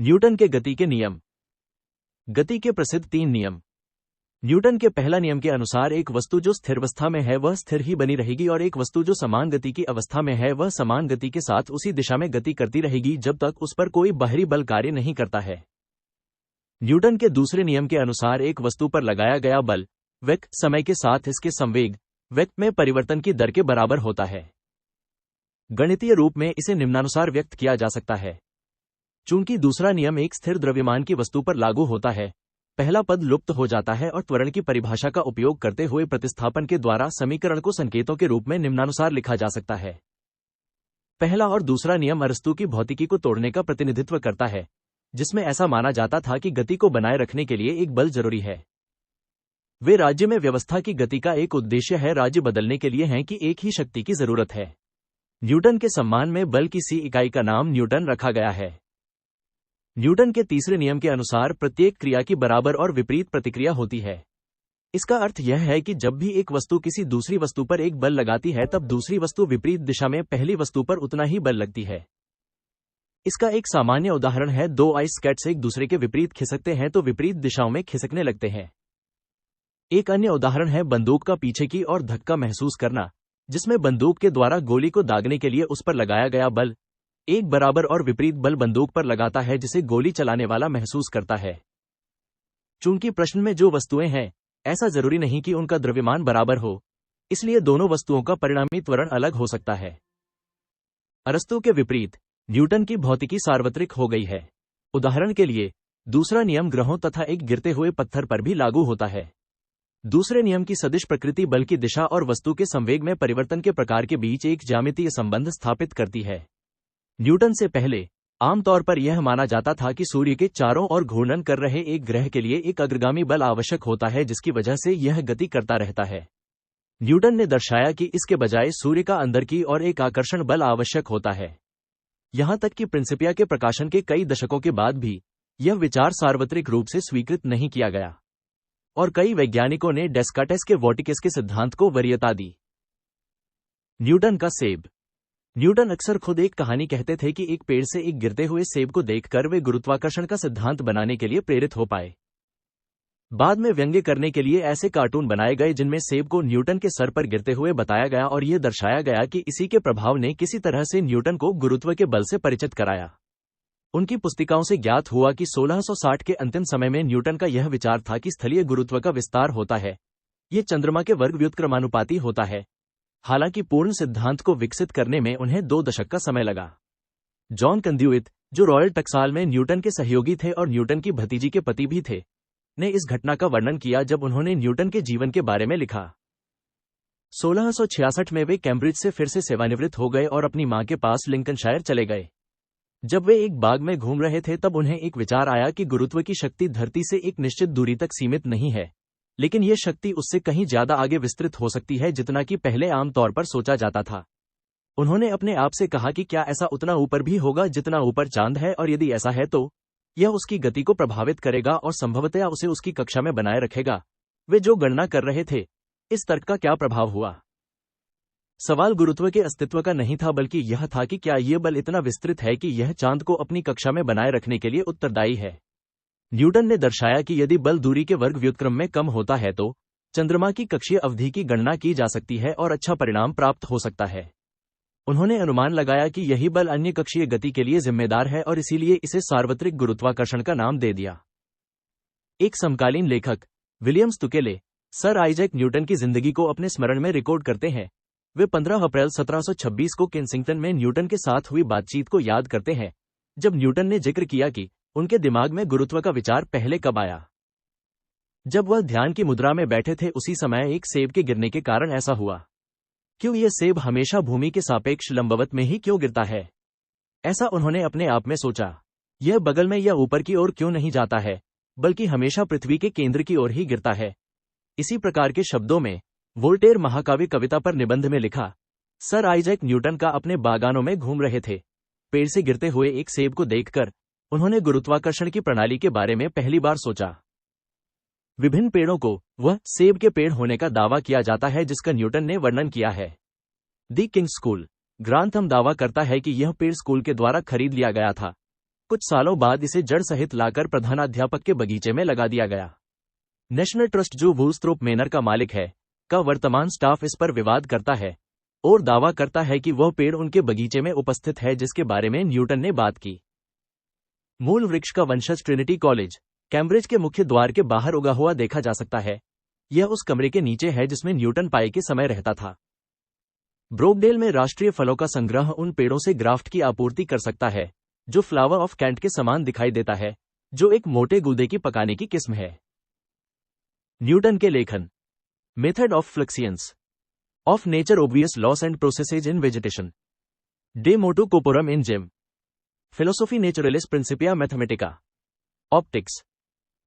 न्यूटन के गति के नियम। गति के प्रसिद्ध 3 नियम। न्यूटन के पहला नियम के अनुसार एक वस्तु जो स्थिरावस्था में है वह स्थिर ही बनी रहेगी और एक वस्तु जो समान गति की अवस्था में है वह समान गति के साथ उसी दिशा में गति करती रहेगी जब तक उस पर कोई बाहरी बल कार्य नहीं करता है। न्यूटन के दूसरे नियम के अनुसार एक वस्तु पर लगाया गया बल वेग समय के साथ इसके संवेग वेग में परिवर्तन की दर के बराबर होता है। गणितीय रूप में इसे निम्नानुसार व्यक्त किया जा सकता है। चूंकि दूसरा नियम एक स्थिर द्रव्यमान की वस्तु पर लागू होता है, पहला पद लुप्त हो जाता है और त्वरण की परिभाषा का उपयोग करते हुए प्रतिस्थापन के द्वारा समीकरण को संकेतों के रूप में निम्नानुसार लिखा जा सकता है। पहला और दूसरा नियम अरस्तू की भौतिकी को तोड़ने का प्रतिनिधित्व करता है, जिसमें ऐसा माना जाता था कि गति को बनाए रखने के लिए एक बल जरूरी है। वे राज्य में व्यवस्था की गति का एक उद्देश्य है, राज्य बदलने के लिए है कि एक ही शक्ति की जरूरत है। न्यूटन के सम्मान में बल की सी इकाई का नाम न्यूटन रखा गया है। न्यूटन के तीसरे नियम के अनुसार प्रत्येक क्रिया की बराबर और विपरीत प्रतिक्रिया होती है। इसका अर्थ यह है कि जब भी एक वस्तु किसी दूसरी वस्तु पर एक बल लगाती है तब दूसरी वस्तु विपरीत दिशा में पहली वस्तु पर उतना ही बल लगती है। इसका एक सामान्य उदाहरण है, दो आइस स्केट्स एक दूसरे के विपरीत खिसकते हैं तो विपरीत दिशाओं में खिसकने लगते हैं। एक अन्य उदाहरण है बंदूक का पीछे की ओर धक्का महसूस करना, जिसमें बंदूक के द्वारा गोली को दागने के लिए उस पर लगाया गया बल एक बराबर और विपरीत बल बंदूक पर लगाता है जिसे गोली चलाने वाला महसूस करता है। चूंकि प्रश्न में जो वस्तुएं हैं, ऐसा जरूरी नहीं कि उनका द्रव्यमान बराबर हो, इसलिए दोनों वस्तुओं का परिणामी त्वरण अलग हो सकता है। अरस्तू के विपरीत न्यूटन की भौतिकी सार्वत्रिक हो गई है। उदाहरण के लिए दूसरा नियम ग्रहों तथा एक गिरते हुए पत्थर पर भी लागू होता है। दूसरे नियम की सदिश प्रकृति बल की दिशा और वस्तु के संवेग में परिवर्तन के प्रकार के बीच एक ज्यामितीय संबंध स्थापित करती है। न्यूटन से पहले आमतौर पर यह माना जाता था कि सूर्य के चारों ओर घूर्णन कर रहे एक ग्रह के लिए एक अग्रगामी बल आवश्यक होता है, जिसकी वजह से यह गति करता रहता है। न्यूटन ने दर्शाया कि इसके बजाय सूर्य का अंदर की ओर एक आकर्षण बल आवश्यक होता है। यहां तक कि प्रिंसिपिया के प्रकाशन के कई दशकों के बाद भी यह विचार सार्वत्रिक रूप से स्वीकृत नहीं किया गया और कई वैज्ञानिकों ने डेस्कार्टेस के वोर्टिकस के सिद्धांत को वरीयता दी। न्यूटन का सेब। न्यूटन अक्सर खुद एक कहानी कहते थे कि एक पेड़ से एक गिरते हुए सेब को देखकर वे गुरुत्वाकर्षण का सिद्धांत बनाने के लिए प्रेरित हो पाए। बाद में व्यंग्य करने के लिए ऐसे कार्टून बनाए गए जिनमें सेब को न्यूटन के सर पर गिरते हुए बताया गया और यह दर्शाया गया कि इसी के प्रभाव ने किसी तरह से न्यूटन को गुरुत्व के बल से परिचित कराया। उनकी पुस्तिकाओं से ज्ञात हुआ कि 1660 के अंतिम समय में न्यूटन का यह विचार था कि स्थलीय गुरुत्व का विस्तार होता है, ये चंद्रमा के वर्ग व्युत्क्रमानुपाती होता है। हालांकि पूर्ण सिद्धांत को विकसित करने में उन्हें 2 दशक का समय लगा। जॉन कंद्यूइट, जो रॉयल टक्साल में न्यूटन के सहयोगी थे और न्यूटन की भतीजी के पति भी थे, ने इस घटना का वर्णन किया जब उन्होंने न्यूटन के जीवन के बारे में लिखा। 1666 में वे कैम्ब्रिज से फिर से सेवानिवृत्त हो गए और अपनी मां के पास लिंकनशायर चले गए। जब वे एक बाग में घूम रहे थे तब उन्हें एक विचार आया कि गुरुत्व की शक्ति धरती से एक निश्चित दूरी तक सीमित नहीं है, लेकिन यह शक्ति उससे कहीं ज्यादा आगे विस्तृत हो सकती है जितना कि पहले आमतौर पर सोचा जाता था। उन्होंने अपने आप से कहा कि क्या ऐसा उतना ऊपर भी होगा जितना ऊपर चांद है, और यदि ऐसा है तो यह उसकी गति को प्रभावित करेगा और संभवतया उसे उसकी कक्षा में बनाए रखेगा। वे जो गणना कर रहे थे, इस तर्क का क्या प्रभाव हुआ? सवाल गुरुत्व के अस्तित्व का नहीं था, बल्कि यह था कि क्या यह बल इतना विस्तृत है कि यह चांद को अपनी कक्षा में बनाए रखने के लिए उत्तरदायी है। न्यूटन ने दर्शाया कि यदि बल दूरी के वर्ग व्युत्क्रम में कम होता है तो चंद्रमा की कक्षीय अवधि की गणना की जा सकती है और अच्छा परिणाम प्राप्त हो सकता है। उन्होंने अनुमान लगाया कि यही बल अन्य कक्षीय गति के लिए जिम्मेदार है और इसीलिए इसे सार्वत्रिक गुरुत्वाकर्षण का नाम दे दिया। एक समकालीन लेखक विलियम स्टुकेले सर आइजैक न्यूटन की जिंदगी को अपने स्मरण में रिकॉर्ड करते हैं। वे 15 अप्रैल 1726 को केंसिंगटन में न्यूटन के साथ हुई बातचीत को याद करते हैं, जब न्यूटन ने जिक्र किया कि उनके दिमाग में गुरुत्व का विचार पहले कब आया। जब वह ध्यान की मुद्रा में बैठे थे उसी समय एक सेब के गिरने के कारण ऐसा हुआ। क्यों यह सेब हमेशा भूमि के सापेक्ष लंबवत में ही क्यों गिरता है? ऐसा उन्होंने अपने आप में सोचा। यह बगल में या ऊपर की ओर क्यों नहीं जाता है, बल्कि हमेशा पृथ्वी के केंद्र की ओर ही गिरता है। इसी प्रकार के शब्दों में वोल्टेयर महाकाव्य कविता पर निबंध में लिखा, सर आइजैक न्यूटन का अपने बागानों में घूम रहे थे। पेड़ से गिरते हुए एक सेब को देखकर उन्होंने गुरुत्वाकर्षण की प्रणाली के बारे में पहली बार सोचा। विभिन्न पेड़ों को वह सेब के पेड़ होने का दावा किया जाता है जिसका न्यूटन ने वर्णन किया है। दी किंग्स स्कूल ग्रांथम दावा करता है कि यह पेड़ स्कूल के द्वारा खरीद लिया गया था। कुछ सालों बाद इसे जड़ सहित लाकर प्रधानाध्यापक के बगीचे में लगा दिया गया। नेशनल ट्रस्ट, जो वुलस्ट्रोप मेनर का मालिक है, का वर्तमान स्टाफ इस पर विवाद करता है और दावा करता है कि वह पेड़ उनके बगीचे में उपस्थित है जिसके बारे में न्यूटन ने बात की। मूल वृक्ष का वंशज ट्रिनिटी कॉलेज कैम्ब्रिज के मुख्य द्वार के बाहर उगा हुआ देखा जा सकता है। यह उस कमरे के नीचे है जिसमें न्यूटन पाई के समय रहता था। ब्रोकडेल में राष्ट्रीय फलों का संग्रह उन पेड़ों से ग्राफ्ट की आपूर्ति कर सकता है जो फ्लावर ऑफ कैंट के समान दिखाई देता है, जो एक मोटे गूदे की पकाने की किस्म है। न्यूटन के लेखन। Method of fluxions of nature obvious laws and processes in vegetation. डे मोटू कोपोरम इन जेम। फिलोसोफी नेचुरलिस प्रिंसिपिया मैथमेटिका। ऑप्टिक्स।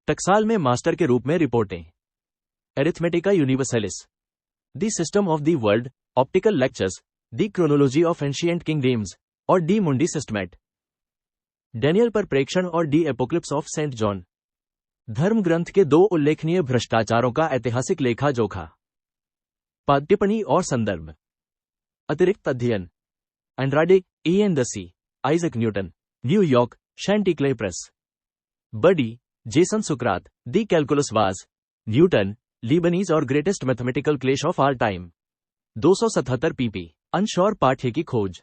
टकसाल में मास्टर के रूप में रिपोर्टें। एरिथमेटिका यूनिवर्सलिस। The system of the world. Optical lectures. The chronology of ancient kingdoms और डी मुंडी सिस्टमेट। डैनियल पर प्रेक्षण और the apocalypse of Saint John. धर्म ग्रंथ के 2 उल्लेखनीय भ्रष्टाचारों का ऐतिहासिक लेखा जोखा। टिप्पणी और संदर्भ। अतिरिक्त अध्ययन। Andrade, E.N. दसी, Isaac Newton, New York, शैंटिक्ले press. Buddy, Jason Sukrat, the calculus was, Newton, लीबनीज और ग्रेटेस्ट मैथमेटिकल क्लेश of all time. 277 pp। Unsure पाठ्य की खोज।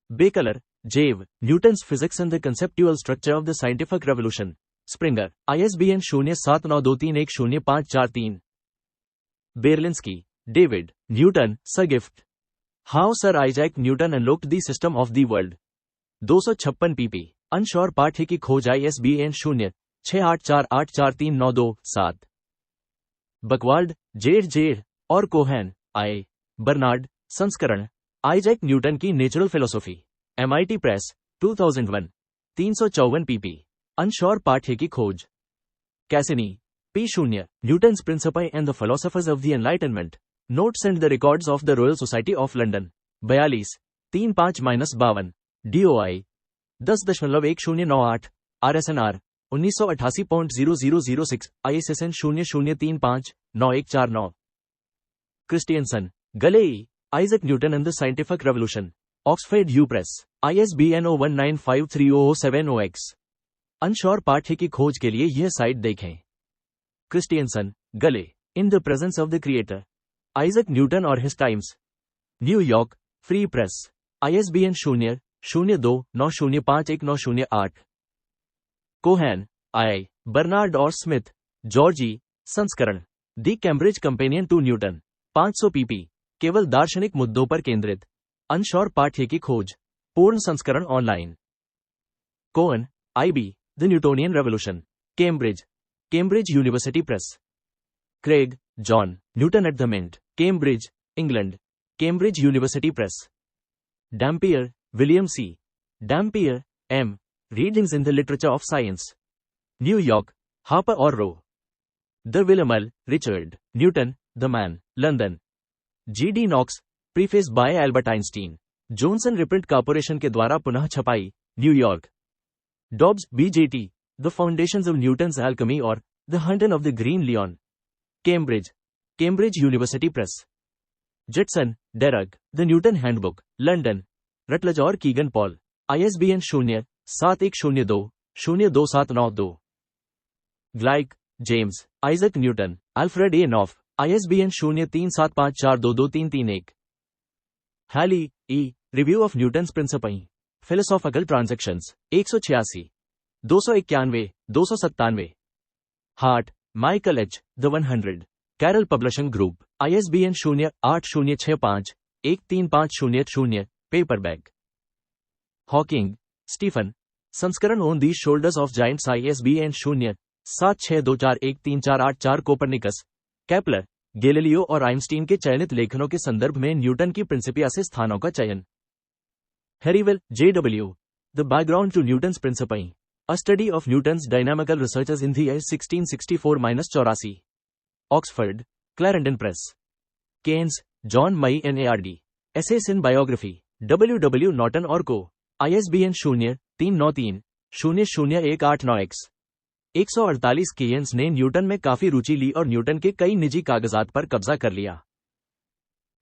बेकलर, जेव, Newton's physics and the conceptual structure of the scientific revolution. Springer, ISBN 0792310543। बेरलिंस्की, David, Newton, स gift. How sir Isaac Newton unlocked the system of the world. 256 pp। Unsure पाठ्य की खोज। ISBN 0684843927। बकवाल्ड, Z और Cohen, I. Bernard. संस्करण, Isaac Newton की natural philosophy. MIT press, 2001। 354 pp। Unsure पाठ्य की खोज। Cassini, P0, Newton's principle and the philosophers of the enlightenment. Notes and the records of the Royal Society of London. 42 35-52। DOI 10.1098। RSNR 1988.0006। ISSN 0035-9149। Christianson, Gale, Isaac Newton and the scientific revolution. Oxford U press. ISBN 01953070X। Unsure पाठ्य की खोज के लिए यह site देखें। Christianson, Gale, in the presence of the creator, Isaac Newton और his times. New York, free press. ISBN 0029051908। Cohen, I. Bernard और Smith, George. संस्करण, the Cambridge companion to Newton. 500 pp। केवल दार्शनिक मुद्दों पर केंद्रित। अनश्योर पाठ्य की खोज। पूर्ण संस्करण online. Cohen, IB, the Newtonian revolution. Cambridge, Cambridge university press. Craig, John, Newton at the mint, Cambridge, England, Cambridge university press. Dampier, William C. Dampier, M. Readings in the literature of science. New York, Harper और Row. De Villamil, Richard, Newton, the man, London. G.D. Knox, preface by Albert Einstein. Johnson reprint corporation के द्वारा पुनः छपाई, New York. Dobbs, B.J.T. The foundations of Newton's alchemy और the हंटन of the green lion. Cambridge, Cambridge university press. Gjertsen, Derek, the Newton handbook, London, Routledge और Kegan Paul. ISBN 07102-02792। Gleick, James, Isaac Newton, Alfred A Knopf. ISBN 0375422331। Halley, E. Review of Newton's principle, philosophical transactions. 186 291 297। Hart, Michael H. The 100। Carol publishing group. ISBN 08065135000। Paperback. Hawking, Stephen. संस्करण on the shoulders of giants. ISBN 07624134844। Copernicus, Kepler, Galileo और Einstein के चयनित लेखनों के संदर्भ में Newton की Principia से स्थानों का चयन। Herivel, J.W. The background to Newton's principle, a study of Newton's dynamical researches in the year 1664-84। Oxford, Clarendon press. Keynes, John, मई NARD। Essays in biography, W. Norton और को। ISBN 0393-001889X। 148 केयन्स ने Newton में काफी रुचि ली और Newton के कई निजी कागजात पर कब्जा कर लिया।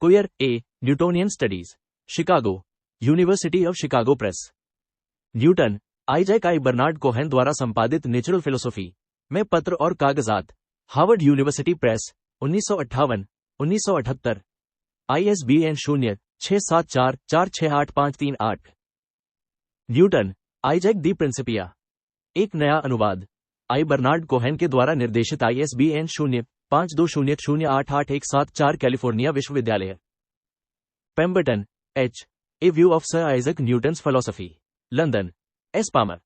Koyre, A. Newtonian studies, Chicago, university of Chicago press. Newton, Isaac I. Bernard Cohen द्वारा संपादित नेचुरल फिलोसॉफी में पत्र और कागजात, Harvard university press, 1958, 1978। ISBN 06744688538। Newton, Isaac the Principia, एक नया अनुवाद, आई. बर्नार्ड कोहेन के द्वारा निर्देशित। ISBN 0520088174। कैलिफोर्निया विश्वविद्यालय। Pemberton, H. A view of Sir Isaac Newton's philosophy, London, S. Palmer.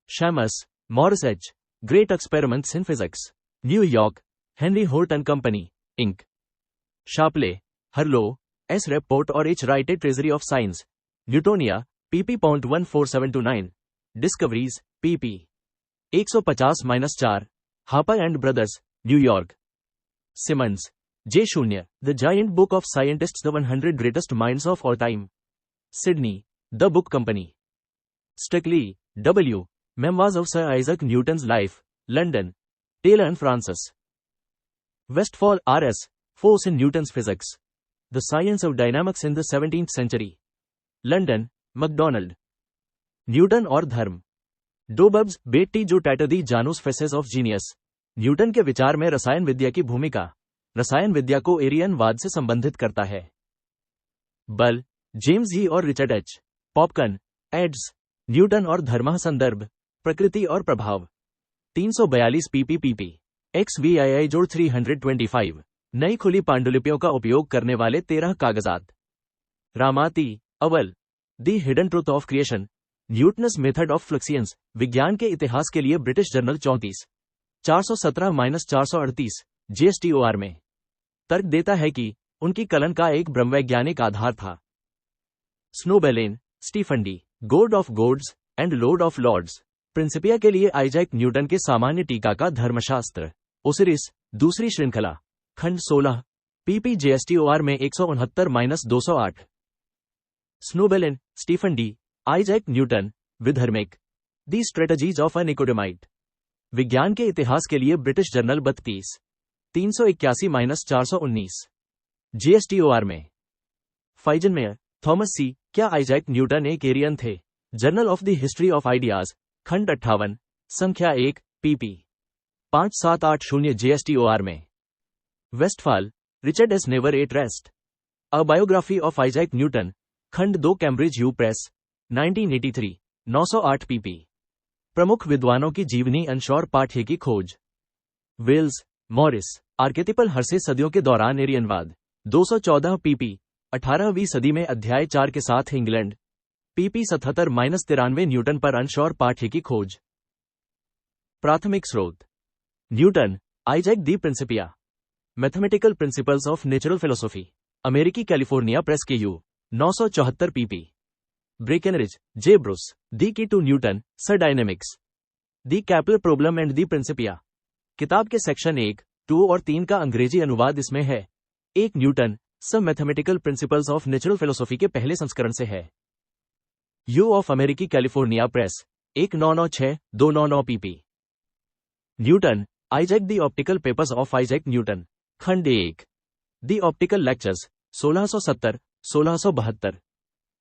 Shamos, Morris H. Great Experiments in Physics. New York, Henry Horton Company, Inc. Shapley, Harlow, S. Rapport और H. Wright Treasury of Science. Newtonia, pp. 14729. Discoveries, pp. 150-4. Harper and Brothers, New York. Simmons, J. Shunya, The Giant Book of Scientists, The 100 Greatest Minds of All Time. Sydney, The Book Company. Strictly, W. Memoirs of Sir Isaac Newton's Life, London. Taylor and Francis. Westphal, R.S. Force in Newton's Physics. The Science of Dynamics in the 17th Century. London, MacDonald. Newton और धर्म. डोबब्स, बेट्टी जो टैटदी जानूस faces of genius. Newton के विचार में रसायन विद्या की भूमिका. रसायन विद्या को एरियनवाद से संबंधित करता है. बल, जेम्स ही और Richard H. Popcorn, ads. Newton और धर्म. संदर्भ, प्रकृति और प्रभाव. 342 pppp. XVII जोड़ 325. नई खुली पांडुलिपियों का उपयोग करने वाले 13 कागजात. रामाती, अवल. The hidden truth of creation. Newton's method of fluxions. विज्ञान के इतिहास के लिए ब्रिटिश जर्नल 34. 417-438. JSTOR में. तर्क देता है कि उनकी कलन का एक ब्रह्मवैज्ञानिक आधार था. Snobelen, Stephen D. God of Gods and Lord of Lords. Principia के लिए आइजैक न्यूटन के सामान्य टीका का धर्मशास्त्र. ओसिरिस, दूसरी श्रृंखला. खंड 16. pp. JSTOR में 169-208. Snobelen, Stephen D. Isaac Newton, विधर्मिक. The strategies of a Nicodemite. विज्ञान के इतिहास के लिए ब्रिटिश जर्नल 32. 381-419. JSTOR में. फाइजनमेयर, थॉमस सी. क्या आइजैक न्यूटन एक एरियन थे? Journal of the history of ideas, खंड 58, संख्या 1, pp. 5780. JSTOR में. Westphal, Richard S. Never at rest. A biography of Isaac Newton, खंड 2, कैम्ब्रिज यू प्रेस, 1983, 908 pp. प्रमुख विद्वानों की जीवनी अंशौर पाठ्य की खोज. Wales, Morris. आर्केटिपल हर्षे सदियों के दौरान एरियनवाद, 214 pp. 18वीं सदी में अध्याय 4 के साथ इंग्लैंड, pp. 77-93. न्यूटन पर अंशौर पाठ्य की खोज. प्राथमिक स्रोत. Newton, Isaac. The Principia. Mathematical principles of natural philosophy. अमेरिकी कैलिफोर्निया प्रेस के U. 974 pp. Brackenridge, J. Bruce. The key to Newton, sir dynamics. The Kepler problem and the Principia. किताब के सेक्शन 1, 2 और 3 का अंग्रेजी अनुवाद इसमें है. एक न्यूटन, सब mathematical principles of natural philosophy के पहले संस्करण से है. यू ऑफ अमेरिकी California press, 1996-299 pp. Newton, Isaac. The optical papers of Isaac Newton, खंड 1. The optical lectures, 1670-1672.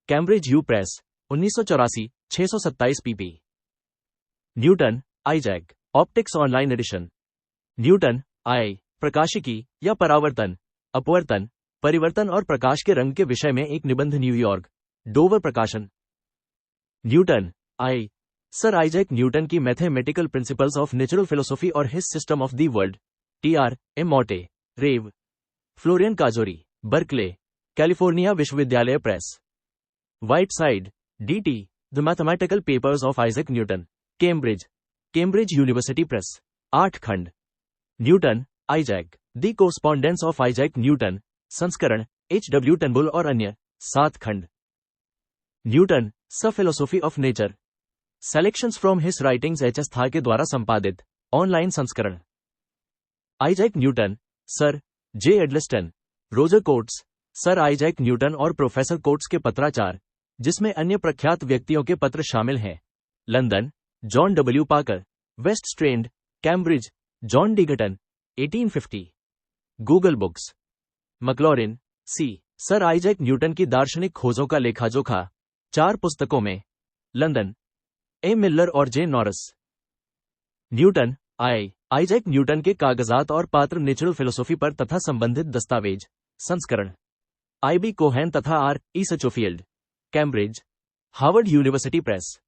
Cambridge U press, 1984, 627 pp. Newton, Isaac. Optics online edition. Newton, I. प्रकाशिकी या परावर्तन, अपवर्तन, परिवर्तन और प्रकाश के रंग के विषय में एक निबंध. न्यूयॉर्क, डोवर प्रकाशन. Newton, I. Sir Isaac Newton की mathematical principles of natural philosophy और his system of the world. TR, M. Motte, Rev. Florian Cajori, Berkeley, California विश्वविद्यालय press. Whiteside, DT. The mathematical papers of Isaac Newton, Cambridge, Cambridge university press, 8 खंड. Newton, Isaac. The correspondence of Isaac Newton, संस्करण, HW Turnbull और अन्य, 7 खंड. Newton, स philosophy of nature. Selections from his writings, HS था के द्वारा संपादित, ऑनलाइन संस्करण. Isaac Newton, sir J. Edleston, Roger Cotes. Sir Isaac Newton और प्रोफेसर कोट्स के पत्राचार, जिसमें अन्य प्रख्यात व्यक्तियों के पत्र शामिल हैं. London, John W. Parker. West Strand, Cambridge, John D. गटन, 1850. Google Books. Maclaurin, C. Sir Isaac Newton की दार्शनिक खोजों का लेखाजोखा, 4 पुस्तकों में. London, A. मिल्लर और J. Norris. Newton, I. Isaac Newton के कागजात और पात्र, नेचुरल फिलोसॉफी पर तथा संबंधित दस्तावेज, संस्करण. IB कोहेन तथा R. E. Schofield, Cambridge, Harvard university Press.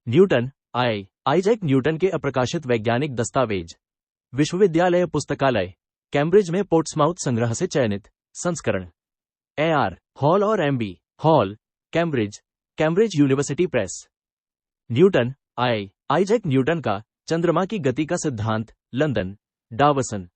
Newton, I. Isaac Newton के अप्रकाशित वैज्ञानिक दस्तावेज, विश्वविद्यालय पुस्तकालय, कैम्ब्रिज में पोर्ट्समाउथ संग्रह से चयनित, संस्करण. AR. हॉल और MB. Hall, Cambridge, Cambridge university Press. Newton, I. Isaac Newton का चंद्रमा की गति का सिद्धांत, लंदन, डावसन।